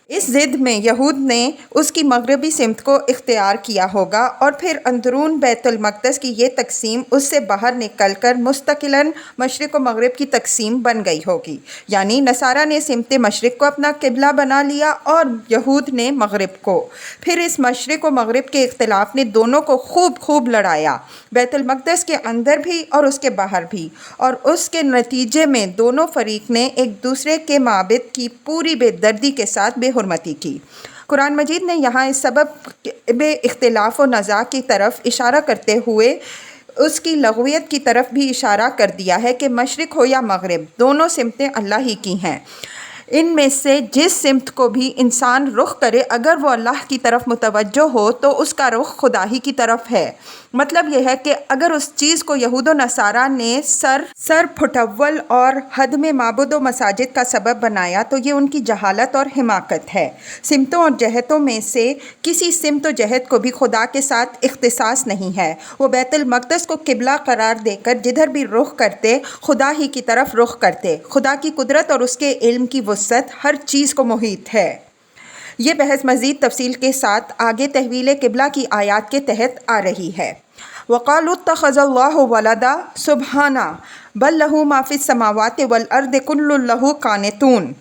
اس ضد میں یہود نے اس کی مغربی سمت کو اختیار کیا ہوگا، اور پھر اندرون بیت المقدس کی یہ تقسیم اس سے باہر نکل کر مستقلاً مشرق و مغرب کی تقسیم بن گئی ہوگی، یعنی نصارہ نے سمت مشرق کو اپنا قبلہ بنا لیا اور یہود نے مغرب کو۔ پھر اس مشرق و مغرب کے اختلاف نے دونوں کو خوب لڑایا، بیت المقدس کے اندر بھی اور اس کے باہر بھی، اور اس کے نتیجے میں دونوں فریق نے ایک دوسرے کے معابد کی پوری بے دردی کے ساتھ بے حرمتی کی۔ قرآن مجید نے یہاں اس سبب اختلاف و نزاع کی طرف اشارہ کرتے ہوئے اس کی لغویت کی طرف بھی اشارہ کر دیا ہے کہ مشرق ہو یا مغرب، دونوں سمتیں اللہ ہی کی ہیں۔ ان میں سے جس سمت کو بھی انسان رخ کرے، اگر وہ اللہ کی طرف متوجہ ہو تو اس کا رخ خدا ہی کی طرف ہے۔ مطلب یہ ہے کہ اگر اس چیز کو یہود و نصارہ نے سر پھٹول اور ہدم معبد و مساجد کا سبب بنایا تو یہ ان کی جہالت اور حماقت ہے۔ سمتوں اور جہتوں میں سے کسی سمت و جہت کو بھی خدا کے ساتھ اختصاص نہیں ہے۔ وہ بیت المقدس کو قبلہ قرار دے کر جدھر بھی رخ کرتے خدا ہی کی طرف رخ کرتے۔ خدا کی قدرت اور اس کے علم کی وسعت ہر چیز کو محیط ہے۔ یہ بحث مزید تفصیل کے ساتھ آگے تحویل قبلہ کی آیات کے تحت آ رہی ہے۔ وَقَالُوا اتَّخَذَ اللَّهُ وَلَدًا سُبْحَانَهُ بَل لَّهُ مَا فِي السَّمَاوَاتِ وَالْأَرْضِ كُلٌّ لَّهُ قَانِتُونَ۔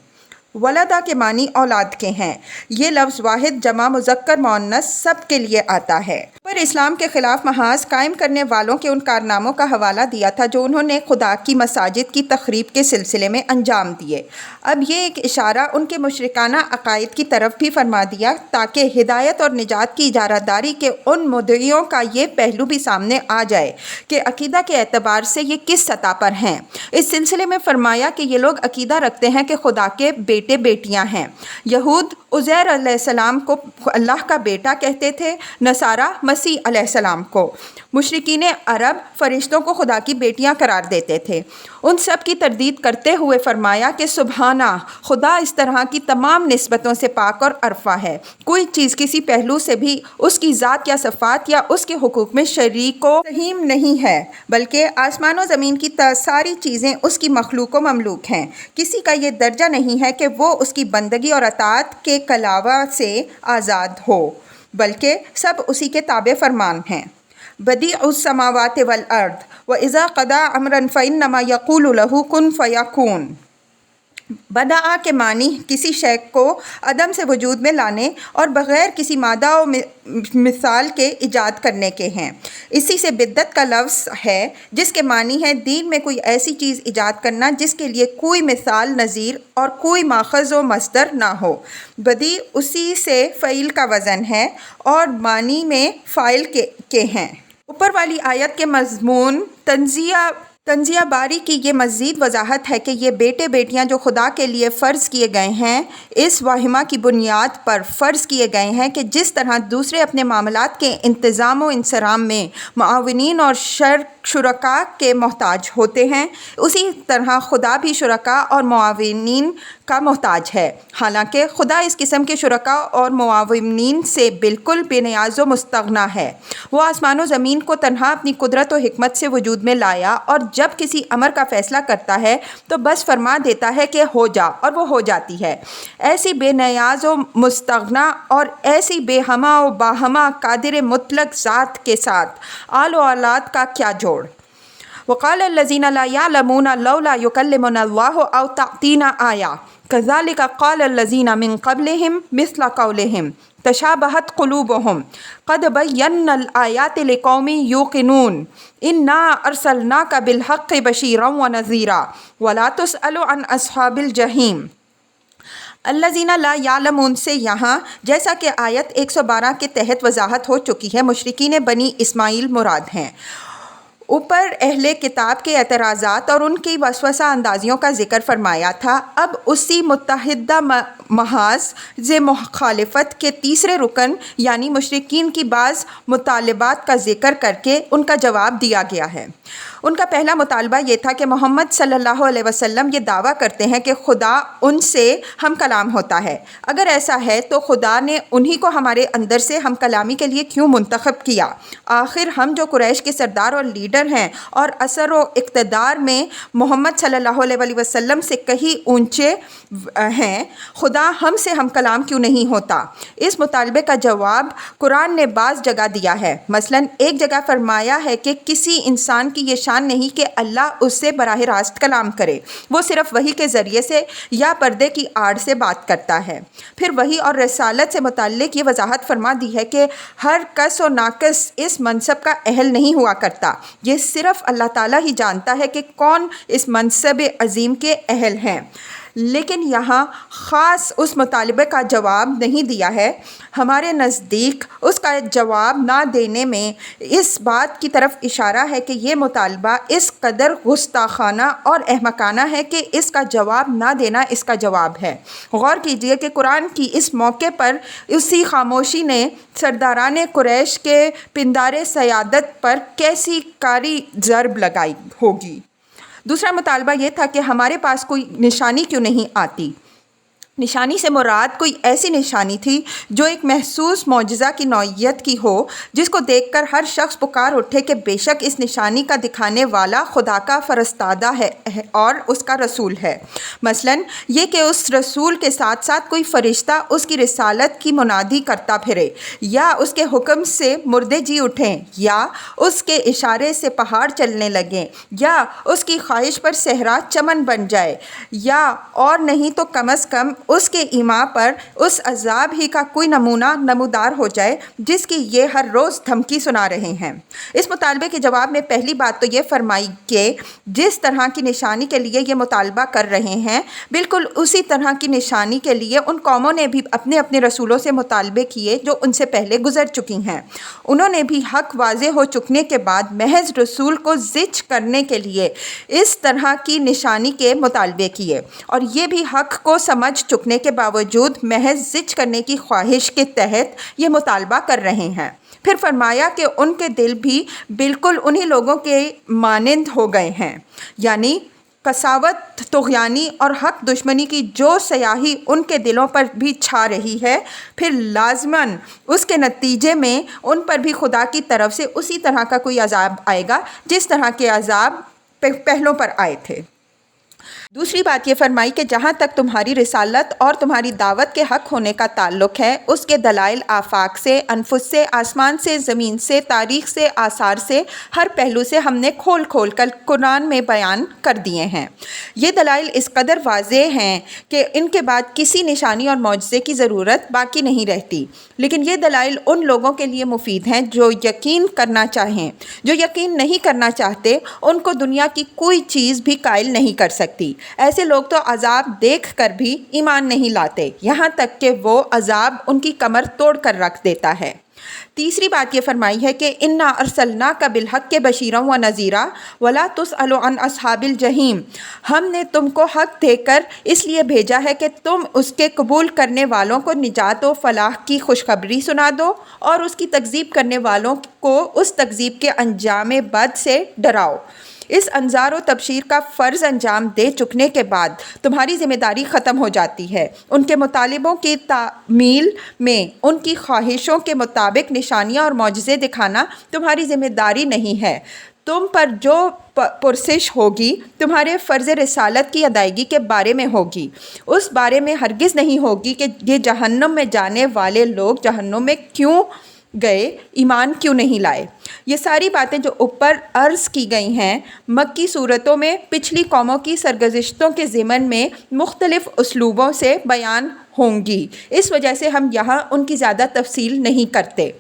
ولدہ کے معنی اولاد کے ہیں۔ یہ لفظ واحد جمع مذکر مؤنث سب کے لیے آتا ہے۔ پر اسلام کے خلاف محاذ قائم کرنے والوں کے ان کارناموں کا حوالہ دیا تھا جو انہوں نے خدا کی مساجد کی تخریب کے سلسلے میں انجام دیے۔ اب یہ ایک اشارہ ان کے مشرکانہ عقائد کی طرف بھی فرما دیا تاکہ ہدایت اور نجات کی اجارہ داری کے ان مدعیوں کا یہ پہلو بھی سامنے آ جائے کہ عقیدہ کے اعتبار سے یہ کس سطح پر ہیں۔ اس سلسلے میں فرمایا کہ یہ لوگ عقیدہ رکھتے ہیں کہ خدا کے بیٹے بیٹیاں ہیں۔ یہود عزیر علیہ السلام کو اللہ کا بیٹا کہتے تھے، نصارہ مسیح علیہ السلام کو۔ مشرکین عرب فرشتوں کو خدا کی بیٹیاں قرار دیتے تھے۔ ان سب کی تردید کرتے ہوئے فرمایا کہ سبحانہ، خدا اس طرح کی تمام نسبتوں سے پاک اور عرفہ ہے۔ کوئی چیز کسی پہلو سے بھی اس کی ذات یا صفات یا اس کے حقوق میں شریک و سہیم نہیں ہے، بلکہ آسمان و زمین کی ساری چیزیں اس کی مخلوق و مملوک ہیں۔ کسی کا یہ درجہ نہیں ہے کہ وہ اس کی بندگی اور اطاعت کے کلاوہ سے آزاد ہو، بلکہ سب اسی کے تابع فرمان ہیں۔ بدیع السماوات والارض واذا قضى امرا فانما يقول له كن فيكون۔ بدعا کے معنی کسی شے کو عدم سے وجود میں لانے اور بغیر کسی مادہ و مثال کے ایجاد کرنے کے ہیں۔ اسی سے بدعت کا لفظ ہے جس کے معنی ہے دین میں کوئی ایسی چیز ایجاد کرنا جس کے لیے کوئی مثال نظیر اور کوئی ماخذ و مصدر نہ ہو۔ بدیع اسی سے فعیل کا وزن ہے اور معنی میں فاعل کے ہیں۔ اوپر والی آیت کے مضمون تنزیہ باری کی یہ مزید وضاحت ہے کہ یہ بیٹے بیٹیاں جو خدا کے لیے فرض کیے گئے ہیں اس واہمہ کی بنیاد پر فرض کیے گئے ہیں کہ جس طرح دوسرے اپنے معاملات کے انتظام و انصرام میں معاونین اور شرکاء کے محتاج ہوتے ہیں، اسی طرح خدا بھی شرکاء اور معاونین کا محتاج ہے۔ حالانکہ خدا اس قسم کے شرکاء اور معاونین سے بالکل بے نیاز و مستغنی ہے۔ وہ آسمان و زمین کو تنہا اپنی قدرت و حکمت سے وجود میں لایا اور جب کسی امر کا فیصلہ کرتا ہے تو بس فرما دیتا ہے کہ ہو جا، اور وہ ہو جاتی ہے۔ ایسی بے نیاز و مستغنی اور ایسی بے ہمہ و باہمہ قادر مطلق ذات کے ساتھ آل و اولاد کا کیا جوڑ۔ وقال الذين لا يعلمون لولا يكلمنا الله أو تأتينا آية كذلك قال الذين من قبلهم مثل قولهم تشابهت قلوبهم قد بينا الآيات لقوم يوقنون إنا أرسلناك بالحق بشيرا ونذيرا ولا تسأل عن أصحاب الجحيم۔ الذین لا یعلمون سے یہاں جیسا کہ آیت 112 کے تحت وضاحت ہو چکی ہے مشرکین بنی اسماعیل مراد ہیں۔ اوپر اہل کتاب کے اعتراضات اور ان کی وسوسہ اندازیوں کا ذکر فرمایا تھا۔ اب اسی متحدہ محاذ مخالفت کے تیسرے رکن یعنی مشرکین کی بعض مطالبات کا ذکر کر کے ان کا جواب دیا گیا ہے۔ ان کا پہلا مطالبہ یہ تھا کہ محمد صلی اللہ علیہ وسلم یہ دعویٰ کرتے ہیں کہ خدا ان سے ہم کلام ہوتا ہے۔ اگر ایسا ہے تو خدا نے انہی کو ہمارے اندر سے ہم کلامی کے لیے کیوں منتخب کیا؟ آخر ہم جو قریش کے سردار اور لیڈر ہیں اور اثر و اقتدار میں محمد صلی اللہ علیہ وسلم سے کہیں اونچے ہیں، خدا ہم سے ہم کلام کیوں نہیں ہوتا؟ اس مطالبے کا جواب قرآن نے بعض جگہ دیا ہے۔ مثلاً ایک جگہ فرمایا ہے کہ کسی انسان کی یہ شان نہیں کہ اللہ اس سے براہ راست کلام کرے، وہ صرف وحی کے ذریعے سے یا پردے کی آڑ سے بات کرتا ہے۔ پھر وحی اور رسالت سے متعلق یہ وضاحت فرما دی ہے کہ ہر کس و ناقص اس منصب کا اہل نہیں ہوا کرتا، یہ صرف اللہ تعالیٰ ہی جانتا ہے کہ کون اس منصب عظیم کے اہل ہیں۔ لیکن یہاں خاص اس مطالبے کا جواب نہیں دیا ہے۔ ہمارے نزدیک اس کا جواب نہ دینے میں اس بات کی طرف اشارہ ہے کہ یہ مطالبہ اس قدر گستاخانہ اور احمقانہ ہے کہ اس کا جواب نہ دینا اس کا جواب ہے۔ غور کیجئے کہ قرآن کی اس موقع پر اسی خاموشی نے سرداران قریش کے پندار سیادت پر کیسی کاری ضرب لگائی ہوگی۔ دوسرا مطالبہ یہ تھا کہ ہمارے پاس کوئی نشانی کیوں نہیں آتی؟ نشانی سے مراد کوئی ایسی نشانی تھی جو ایک محسوس معجزہ کی نوعیت کی ہو، جس کو دیکھ کر ہر شخص پکار اٹھے کہ بے شک اس نشانی کا دکھانے والا خدا کا فرستادہ ہے اور اس کا رسول ہے۔ مثلاً یہ کہ اس رسول کے ساتھ ساتھ کوئی فرشتہ اس کی رسالت کی منادی کرتا پھرے، یا اس کے حکم سے مردے جی اٹھیں، یا اس کے اشارے سے پہاڑ چلنے لگیں، یا اس کی خواہش پر صحرا چمن بن جائے، یا اور نہیں تو کم از کم اس کے ایما پر اس عذاب ہی کا کوئی نمونہ نمودار ہو جائے جس کی یہ ہر روز دھمکی سنا رہے ہیں۔ اس مطالبے کے جواب میں پہلی بات تو یہ فرمائی کہ جس طرح کی نشانی کے لیے یہ مطالبہ کر رہے ہیں، بالکل اسی طرح کی نشانی کے لیے ان قوموں نے بھی اپنے اپنے رسولوں سے مطالبے کیے جو ان سے پہلے گزر چکی ہیں۔ انہوں نے بھی حق واضح ہو چکنے کے بعد محض رسول کو زچ کرنے کے لیے اس طرح کی نشانی کے مطالبے کیے، اور یہ بھی حق کو سمجھ چکنے کے باوجود محض زچ کرنے کی خواہش کے تحت یہ مطالبہ کر رہے ہیں۔ پھر فرمایا کہ ان کے دل بھی بالکل انہی لوگوں کے مانند ہو گئے ہیں، یعنی قساوت، طغیانی اور حق دشمنی کی جو سیاہی ان کے دلوں پر بھی چھا رہی ہے، پھر لازماً اس کے نتیجے میں ان پر بھی خدا کی طرف سے اسی طرح کا کوئی عذاب آئے گا جس طرح کے عذاب پہلوں پر آئے تھے۔ دوسری بات یہ فرمائی کہ جہاں تک تمہاری رسالت اور تمہاری دعوت کے حق ہونے کا تعلق ہے، اس کے دلائل آفاق سے، انفس سے، آسمان سے، زمین سے، تاریخ سے، آثار سے، ہر پہلو سے ہم نے کھول کھول کر قرآن میں بیان کر دیے ہیں۔ یہ دلائل اس قدر واضح ہیں کہ ان کے بعد کسی نشانی اور معجزے کی ضرورت باقی نہیں رہتی۔ لیکن یہ دلائل ان لوگوں کے لیے مفید ہیں جو یقین کرنا چاہیں۔ جو یقین نہیں کرنا چاہتے ان کو دنیا کی کوئی چیز بھی قائل نہیں کر سکتی۔ ایسے لوگ تو عذاب دیکھ کر بھی ایمان نہیں لاتے، یہاں تک کہ وہ عذاب ان کی کمر توڑ کر رکھ دیتا ہے۔ تیسری بات یہ فرمائی ہے کہ انا ارسلناک بالحق بشیرا و نذیرا ولا تسأل عن اصحاب الجحیم، ہم نے تم کو حق دے کر اس لیے بھیجا ہے کہ تم اس کے قبول کرنے والوں کو نجات و فلاح کی خوشخبری سنا دو اور اس کی تکذیب کرنے والوں کو اس تکذیب کے انجام بد سے ڈراؤ۔ اس انذار و تبشیر کا فرض انجام دے چکنے کے بعد تمہاری ذمہ داری ختم ہو جاتی ہے۔ ان کے مطالبوں کی تعمیل میں ان کی خواہشوں کے مطابق نشانیاں اور معجزے دکھانا تمہاری ذمہ داری نہیں ہے۔ تم پر جو پرسش ہوگی تمہارے فرض رسالت کی ادائیگی کے بارے میں ہوگی، اس بارے میں ہرگز نہیں ہوگی کہ یہ جہنم میں جانے والے لوگ جہنم میں کیوں گئے ایمان کیوں نہیں لائے؟ یہ ساری باتیں جو اوپر عرض کی گئی ہیں مکی صورتوں میں پچھلی قوموں کی سرگزشتوں کے ضمن میں مختلف اسلوبوں سے بیان ہوں گی، اس وجہ سے ہم یہاں ان کی زیادہ تفصیل نہیں کرتے۔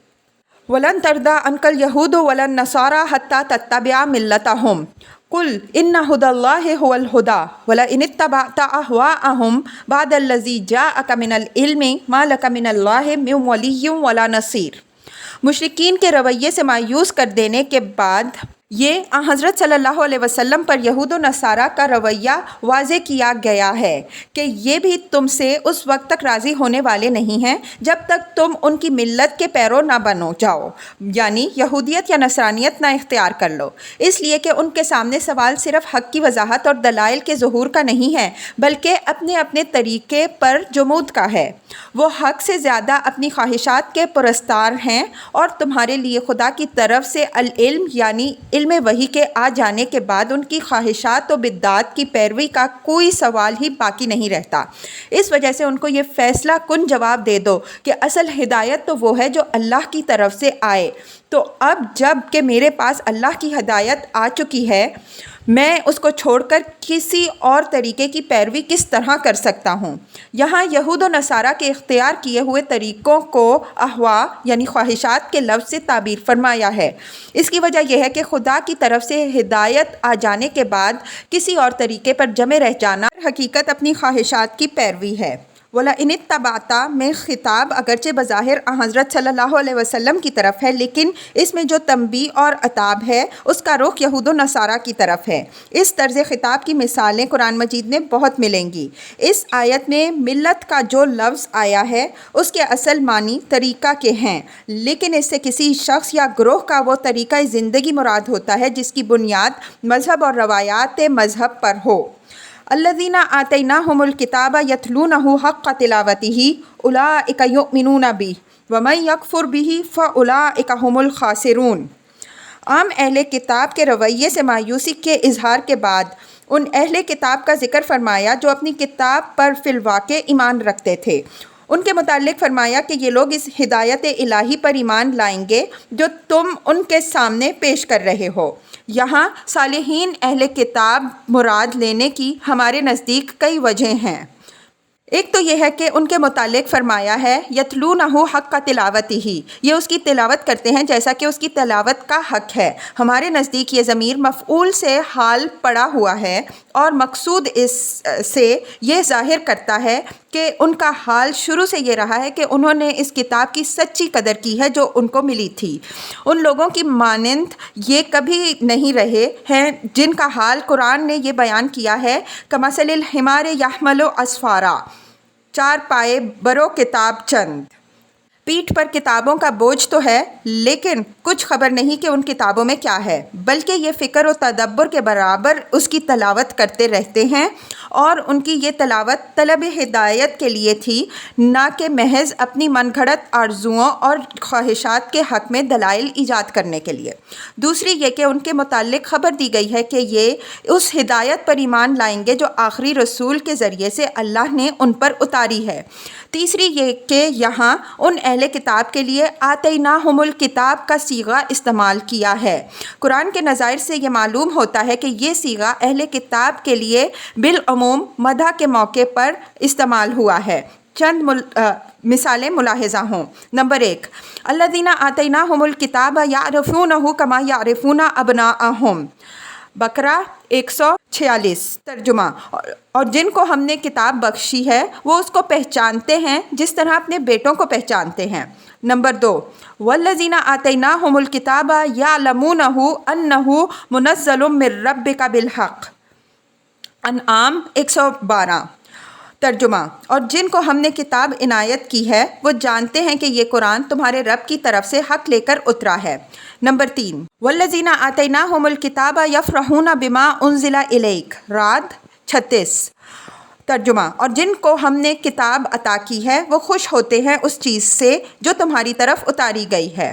وَلَن تَرْضَىٰ عَنكَ الْيَهُودُ وَلَا النَّصَارَىٰ حَتَّىٰ تَتَّبِعَ مِلَّتَهُمْ قُلْ إِنَّ هُدَى اللَّهِ هُوَ الْهُدَىٰ وَلَئِنِ اتَّبَعْتَ أَهْوَاءَهُمْ بَعْدَ الَّذِي جَاءَكَ مِنَ الْعِلْمِ مَا لَكَ مِنَ اللَّهِ مِن وَلِيٍّ وَلَا نَصِيرٍ۔ مشرکین کے رویے سے مایوس کر دینے کے بعد یہ حضرت صلی اللہ علیہ وسلم پر یہود و نصارہ کا رویہ واضح کیا گیا ہے کہ یہ بھی تم سے اس وقت تک راضی ہونے والے نہیں ہیں جب تک تم ان کی ملت کے پیرو نہ بنو جاؤ، یعنی یہودیت یا نصرانیت نہ اختیار کر لو، اس لیے کہ ان کے سامنے سوال صرف حق کی وضاحت اور دلائل کے ظہور کا نہیں ہے بلکہ اپنے اپنے طریقے پر جمود کا ہے۔ وہ حق سے زیادہ اپنی خواہشات کے پرستار ہیں اور تمہارے لیے خدا کی طرف سے العلم یعنی علم وحی کے آ جانے کے بعد ان کی خواہشات و بدعات کی پیروی کا کوئی سوال ہی باقی نہیں رہتا۔ اس وجہ سے ان کو یہ فیصلہ کن جواب دے دو کہ اصل ہدایت تو وہ ہے جو اللہ کی طرف سے آئے۔ تو اب جب کہ میرے پاس اللہ کی ہدایت آ چکی ہے، میں اس کو چھوڑ کر کسی اور طریقے کی پیروی کس طرح کر سکتا ہوں؟ یہاں یہود و نصارہ کے اختیار کیے ہوئے طریقوں کو احوا یعنی خواہشات کے لفظ سے تعبیر فرمایا ہے۔ اس کی وجہ یہ ہے کہ خدا کی طرف سے ہدایت آ جانے کے بعد کسی اور طریقے پر جمے رہ جانا حقیقت اپنی خواہشات کی پیروی ہے۔ وَلَئِنِ اتَّبَعْتَ میں خطاب اگرچہ بظاہر حضرت صلی اللہ علیہ وسلم کی طرف ہے، لیکن اس میں جو تنبیہ اور عتاب ہے اس کا رخ یہود و نصارہ کی طرف ہے۔ اس طرز خطاب کی مثالیں قرآن مجید میں بہت ملیں گی۔ اس آیت میں ملت کا جو لفظ آیا ہے اس کے اصل معنی طریقہ کے ہیں، لیکن اس سے کسی شخص یا گروہ کا وہ طریقہ زندگی مراد ہوتا ہے جس کی بنیاد مذہب اور روایات مذہب پر ہو۔ الذین آتیناہم الکتاب یتلونہ حق تلاوتہ اولئک یؤمنون بہ ومن یکفر بہ فاولئک هم الخاسرون۔ عام اہل کتاب کے رویے سے مایوسی کے اظہار کے بعد ان اہل کتاب کا ذکر فرمایا جو اپنی کتاب پر فی الواقع ایمان رکھتے تھے۔ ان کے متعلق فرمایا کہ یہ لوگ اس ہدایت الہی پر ایمان لائیں گے جو تم ان کے سامنے پیش کر رہے ہو۔ یہاں صالحین اہل کتاب مراد لینے کی ہمارے نزدیک کئی وجہیں ہیں۔ ایک تو یہ ہے کہ ان کے متعلق فرمایا ہے یتلونہ حق تلاوتہ، یہ اس کی تلاوت کرتے ہیں جیسا کہ اس کی تلاوت کا حق ہے۔ ہمارے نزدیک یہ ضمیر مفعول سے حال پڑا ہوا ہے اور مقصود اس سے یہ ظاہر کرتا ہے کہ ان کا حال شروع سے یہ رہا ہے کہ انہوں نے اس کتاب کی سچی قدر کی ہے جو ان کو ملی تھی۔ ان لوگوں کی مانند یہ کبھی نہیں رہے ہیں جن کا حال قرآن نے یہ بیان کیا ہے کمثل الحمار یحمل اسفارا، چار پائے برو کتاب چند، پیٹھ پر کتابوں کا بوجھ تو ہے لیکن کچھ خبر نہیں کہ ان کتابوں میں کیا ہے، بلکہ یہ فکر و تدبر کے برابر اس کی تلاوت کرتے رہتے ہیں، اور ان کی یہ تلاوت طلب ہدایت کے لیے تھی، نہ کہ محض اپنی من گھڑت آرزوؤں اور خواہشات کے حق میں دلائل ایجاد کرنے کے لیے۔ دوسری یہ کہ ان کے متعلق خبر دی گئی ہے کہ یہ اس ہدایت پر ایمان لائیں گے جو آخری رسول کے ذریعے سے اللہ نے ان پر اتاری ہے۔ تیسری یہ کہ یہاں ان اہل کتاب کے لیے آتیناہم الکتاب کا صیغہ استعمال کیا ہے۔ قرآن کے نظائر سے یہ معلوم ہوتا ہے کہ یہ صیغہ اہل کتاب کے لیے بالعموم مدح کے موقع پر استعمال ہوا ہے۔ چند مثالیں ملاحظہ ہوں۔ نمبر 1، الذین آتیناہم الکتاب یعرفونہ کما یعرفون ابناءہم، بقرہ 146۔ ترجمہ، اور جن کو ہم نے کتاب بخشی ہے وہ اس کو پہچانتے ہیں جس طرح اپنے بیٹوں کو پہچانتے ہیں۔ نمبر 2، والذین آتیناہم الکتاب یعلمونہ انہ منزل من ربک بالحق، انعام 112۔ ترجمہ، اور جن کو ہم نے کتاب عنایت کی ہے وہ جانتے ہیں کہ یہ قرآن تمہارے رب کی طرف سے حق لے کر اترا ہے۔ نمبر 3، والذین آتیناہم الکتاب یفرحون بما انزل الیک، رعد 36۔ ترجمہ، اور جن کو ہم نے کتاب عطا کی ہے وہ خوش ہوتے ہیں اس چیز سے جو تمہاری طرف اتاری گئی ہے۔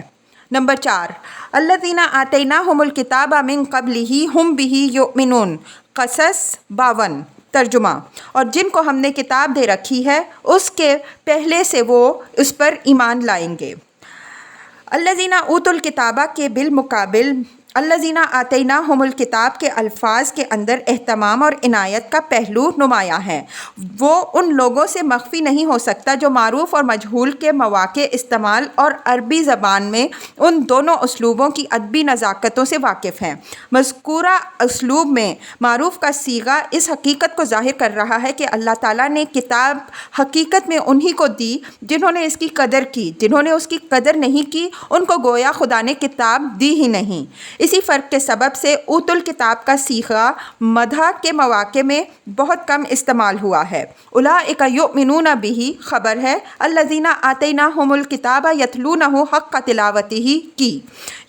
نمبر 4، الذین آتیناہم الکتاب من قبلہ ہم بہ یؤمنون، قصص 52۔ ترجمہ، اور جن کو ہم نے کتاب دے رکھی ہے اس کے پہلے سے وہ اس پر ایمان لائیں گے۔ الذین اوتوا الکتابہ کے بالمقابل الذین آتیناہم الکتاب کے الفاظ کے اندر اہتمام اور عنایت کا پہلو نمایاں ہے۔ وہ ان لوگوں سے مخفی نہیں ہو سکتا جو معروف اور مجہول کے مواقع استعمال اور عربی زبان میں ان دونوں اسلوبوں کی ادبی نزاکتوں سے واقف ہیں۔ مذکورہ اسلوب میں معروف کا صیغہ اس حقیقت کو ظاہر کر رہا ہے کہ اللہ تعالیٰ نے کتاب حقیقت میں انہی کو دی جنہوں نے اس کی قدر کی، جنہوں نے اس کی قدر نہیں کی ان کو گویا خدا نے کتاب دی ہی نہیں۔ اسی فرق کے سبب سے اوت الکتاب کا صیغہ مدح کے مواقع میں بہت کم استعمال ہوا ہے۔ اولئک یؤمنون بہ خبر ہے الذین آتیناہم الکتاب یتلونہ حق تلاوتہ کی،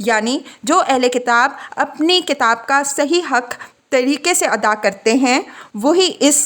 یعنی جو اہل کتاب اپنی کتاب کا صحیح حق طریقے سے ادا کرتے ہیں وہی اس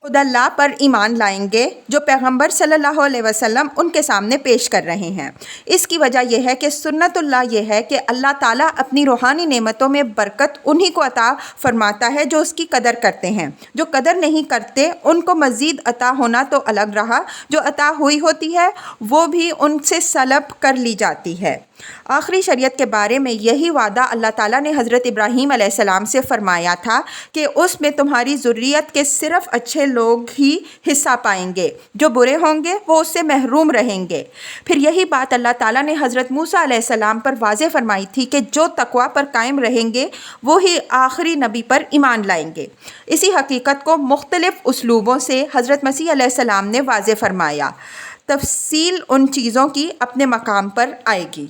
خدا اللہ پر ایمان لائیں گے جو پیغمبر صلی اللہ علیہ وسلم ان کے سامنے پیش کر رہے ہیں۔ اس کی وجہ یہ ہے کہ سنت اللہ یہ ہے کہ اللہ تعالیٰ اپنی روحانی نعمتوں میں برکت انہی کو عطا فرماتا ہے جو اس کی قدر کرتے ہیں۔ جو قدر نہیں کرتے ان کو مزید عطا ہونا تو الگ رہا، جو عطا ہوئی ہوتی ہے وہ بھی ان سے سلب کر لی جاتی ہے۔ آخری شریعت کے بارے میں یہی وعدہ اللہ تعالیٰ نے حضرت ابراہیم علیہ السلام سے فرمایا تھا کہ اس میں تمہاری ذریت کے صرف اچھے لوگ ہی حصہ پائیں گے، جو برے ہوں گے وہ اس سے محروم رہیں گے۔ پھر یہی بات اللہ تعالیٰ نے حضرت موسیٰ علیہ السلام پر واضح فرمائی تھی کہ جو تقویٰ پر قائم رہیں گے وہی آخری نبی پر ایمان لائیں گے۔ اسی حقیقت کو مختلف اسلوبوں سے حضرت مسیح علیہ السلام نے واضح فرمایا۔ تفصیل ان چیزوں کی اپنے مقام پر آئے گی۔